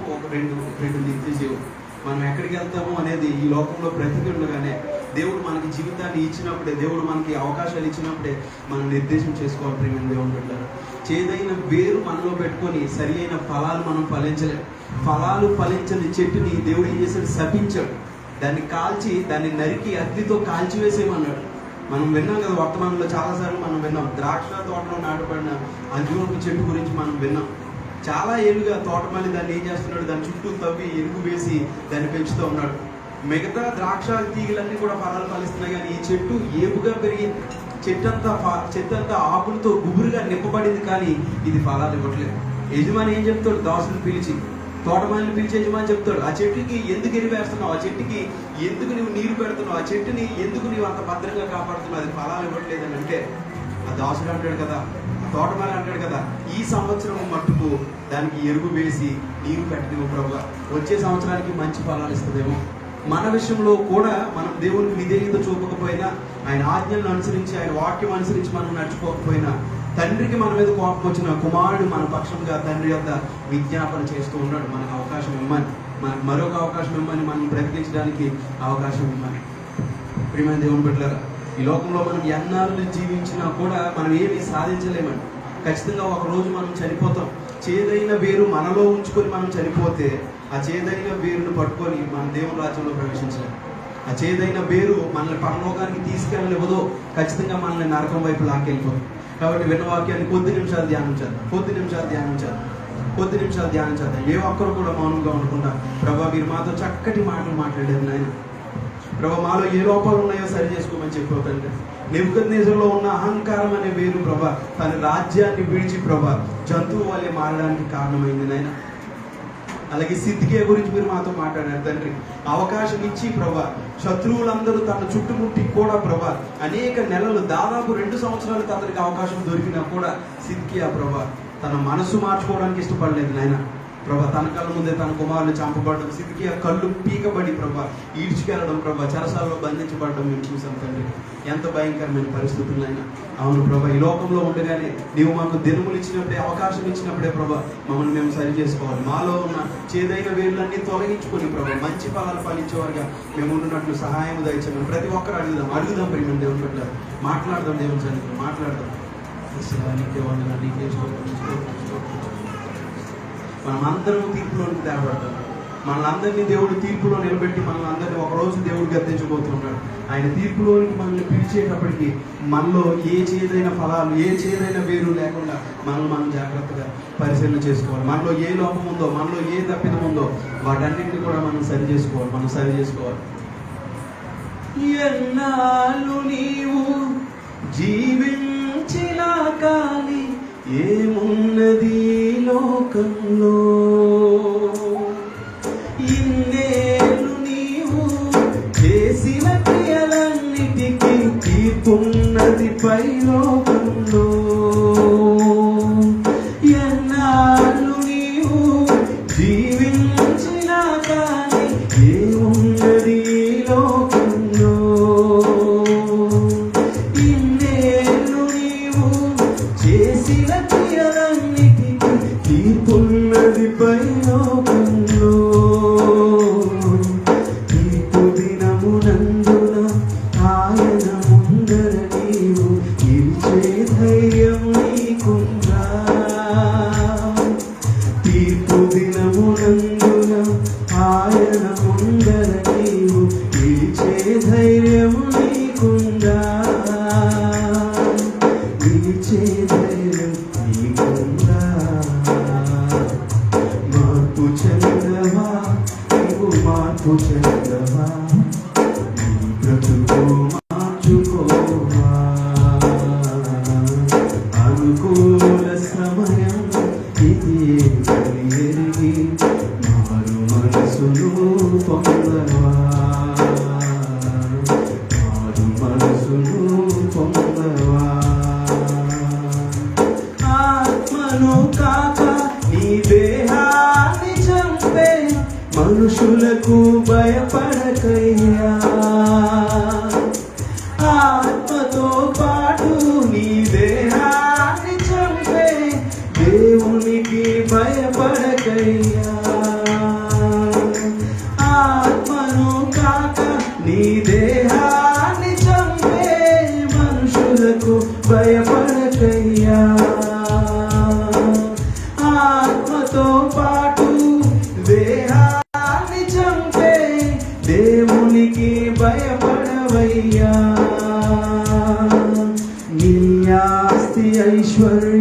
రెండు నిత్య జీవం. మనం ఎక్కడికి వెళ్తాము అనేది ఈ లోకంలో బ్రతికి ఉండగానే దేవుడు మనకి జీవితాన్ని ఇచ్చినప్పుడే, దేవుడు మనకి అవకాశాలు ఇచ్చినప్పుడే మనం నిర్దేశం చేసుకోవాలి. ప్రియమైన దేవుని బిడ్డలారా, చేదైన వేరు మనలో పెట్టుకొని సరి అయిన ఫలాలు మనం ఫలించలేము. ఫలాలు ఫలించని చెట్టుని దేవుడు ఏం చేశాడు? శపించాడు. దాన్ని కాల్చి, దాన్ని నరికి అగ్నితో కాల్చివేసేయమన్నాడు. మనం విన్నాం కదా, వర్తమానంలో చాలాసార్లు మనం విన్నాం. ద్రాక్ష తోటలో నాటబడిన అంజూరపు చెట్టు గురించి మనం విన్నాం. చాలా ఏళ్ళుగా తోటమాలి దాన్ని ఏం చేస్తున్నాడు? దాని చుట్టూ తవ్వి ఎరుగు వేసి దాన్ని పెంచుతూ ఉన్నాడు. మిగతా ద్రాక్ష తీగలన్నీ కూడా ఫలాలు ఫలిస్తున్నాయి, కానీ ఈ చెట్టు ఏపుగా పెరిగింది. చెట్టంతా ఆకులతో గుబురుగా నింపబడింది, కానీ ఇది ఫలాలు ఇవ్వట్లేదు. యజమాని ఏం చెప్తాడు? దాసుని పిలిచి, తోటమాలిని పిలిచి యజమాని చెప్తాడు, ఆ చెట్టుకి ఎందుకు ఎరివేస్తున్నావు? ఆ చెట్టుకి ఎందుకు నువ్వు నీరు పెడుతున్నావు? ఆ చెట్టుని ఎందుకు నువ్వు అంత భద్రంగా కాపాడుతున్నావు? అది ఫలాలు ఇవ్వట్లేదని అంటే, ఆ దాసుడు అంటాడు కదా, తోటమాలి అంటాడు కదా, ఈ సంవత్సరం మట్టుకు దానికి ఎరుగు వేసి నీరు పెట్టలేము ప్రభువా, వచ్చే సంవత్సరానికి మంచి ఫలాలు ఇస్తుందేమో. మన విషయంలో కూడా మనం దేవునికి విధేయత చూపకపోయినా, ఆయన ఆజ్ఞలను అనుసరించి, ఆయన వాక్యం అనుసరించి మనం నడుచుకోకపోయినా, తండ్రికి మన మీద కోపం వచ్చిన కుమారుడు మన పక్షంగా తండ్రి యొక్క విజ్ఞాపన చేస్తూ ఉన్నాడు. మనకు అవకాశం ఇమ్మని, మనకు మరొక అవకాశం ఇమ్మని, మనం బ్రతికించడానికి అవకాశం ఇమ్మని. ప్రియమైన దేవుని బిడ్డలారా, ఈ లోకంలో మనం ఎన్నాళ్ళు జీవించినా కూడా మనం ఏమీ సాధించలేమండి. ఖచ్చితంగా ఒక రోజు మనం చనిపోతాం. చేదైన వేరు మనలో ఉంచుకొని మనం చనిపోతే, ఆ చేదైన వేరును పట్టుకొని మన దేవుని రాజ్యంలో ప్రవేశించలేము. ఆ చేదైన వేరు మనల్ని పరలోకానికి తీసుకెళ్ళనివ్వదో, ఖచ్చితంగా మనల్ని నరకం వైపు లాక్కెళ్ళిపోదు. కాబట్టి విన్న వాక్యాన్ని కొద్ది నిమిషాలు ధ్యానించాలి. ఏ ఒక్కరు కూడా మౌనంగా ఉండకుండా, ప్రభా మీరు మాతో చక్కటి మాటలు మాట్లాడారు నాయన. ప్రభా మాలో ఏ లోపాలు ఉన్నాయో సరి చేసుకోమని చెప్పిపోతండి. నెబుకద్నెజరులో ఉన్న అహంకారం అనే వేరు ప్రభా తన రాజ్యాన్ని విడిచి ప్రభా జంతువు వల్లే మారడానికి కారణమైంది నాయన. అలాగే సిద్ధికియా గురించి మీరు మాతో మాట్లాడారు తండ్రి. అవకాశం ఇచ్చి ప్రభా శత్రువులందరూ తన చుట్టుముట్టి కూడా ప్రభా అనేక నెలలు, దాదాపు 2 సంవత్సరాలకు అతనికి అవకాశం దొరికినా కూడా సిద్ధికియా ప్రభా తన మనసు మార్చుకోవడానికి ఇష్టపడలేదు నాయన. ప్రభా, తన కళ్ళ ముందే తన కుమారులు చంపబడడం, సిద్కియా కళ్ళు పీకబడి ప్రభా ఈడ్చుకెళ్ళడం, ప్రభా చెరసాలలో బంధించబడడం మేము చూసాం తండ్రి. ఎంత భయంకరమైన పరిస్థితులైనా. అవును ప్రభా, ఈ లోకంలో ఉండగానే నీవు మాకు దినములు ఇచ్చినప్పుడే, అవకాశం ఇచ్చినప్పుడే ప్రభా మమ్మల్ని మేము సరి చేసుకోవాలి. మాలో ఉన్న చేదైన వేళ్ళన్నీ తొలగించుకొని ప్రభా మంచి ఫలాలు ఫలించేవారుగా మేము ఉన్నట్లు సహాయం దయచేయమని ప్రతి ఒక్కరు అడుగుదాం ప్రియమైన దేవుని పట్ల. మాట్లాడదాం దేవుని సన్నిధిలో, మాట్లాడదాం. నీకే వందనాలు, నీకే స్తోత్రం. మనం అందరం తీర్పులోనికి తేబడతాం. మనల్ని దేవుడు తీర్పులో నిలబెట్టి మనల్ని అందరినీ ఒకరోజు దేవుడు గద్దించబోతున్నాడు. ఆయన తీర్పులోనికి మనల్ని పిలిచేటప్పటికి మనలో ఏ చేదైన ఫలాలు, ఏ చేదైన వేరు లేకుండా మనం జాగ్రత్తగా పరిశీలన చేసుకోవాలి. మనలో ఏ లోపం ఉందో, మనలో ఏ తప్పిదం ఉందో వాటన్నింటినీ కూడా మనం సరి చేసుకోవాలి. ఎన్నాళ్ళు నీవు జీవించిన కానీ ఏమున్నది లోకంలో, ఇన్నేళ్ళు నీవు చేసిన క్రియలన్నిటికీ తీర్పున్నది పైలోకంలో. ఎన్నాళ్ళు నీవు జీవించిన కానీ ఏమున్నది లోకంలో, ఇన్నేళ్ళు నీవు చేసిన క్రియలన్నిటికీ తీర్పున్నది పైలోకంలో. తీర్పు దినమునందున ఆయన ముందర నీవు నిలిచే ధైర్యం నీకుందా? తీర్పు దినమునందున ఆయన ముందర నీవు నిలిచే ధైర్యం నీకుందా? నిలిచే ధైర్యం నీకుందా? మార్పు చెందవా నీవు, మార్పు చెందవా? నీ బ్రతుకు మార్చుకోవా? అనుకూల సమయం ఇది ఎరిగి మారు మనసును పొందవా? మారు మనసును పొందవా? ఆత్మను కాక నీ దేహాన్ని చంపే మనుషులకు భయపడకయ్యా. ఆత్మతో పాటు నీ దేహాన్ని చంపే దేవునికి భయపడకయ్యా. ఆత్మను కాక నీ దేహాన్ని చంపే మనుషులకు భయపడకయ్యా. ఆత్మతో పాటు దేహాన్ని చంపే దేవునికి భయపడవయ్యా. నీ ఆస్తి ఐశ్వర్యం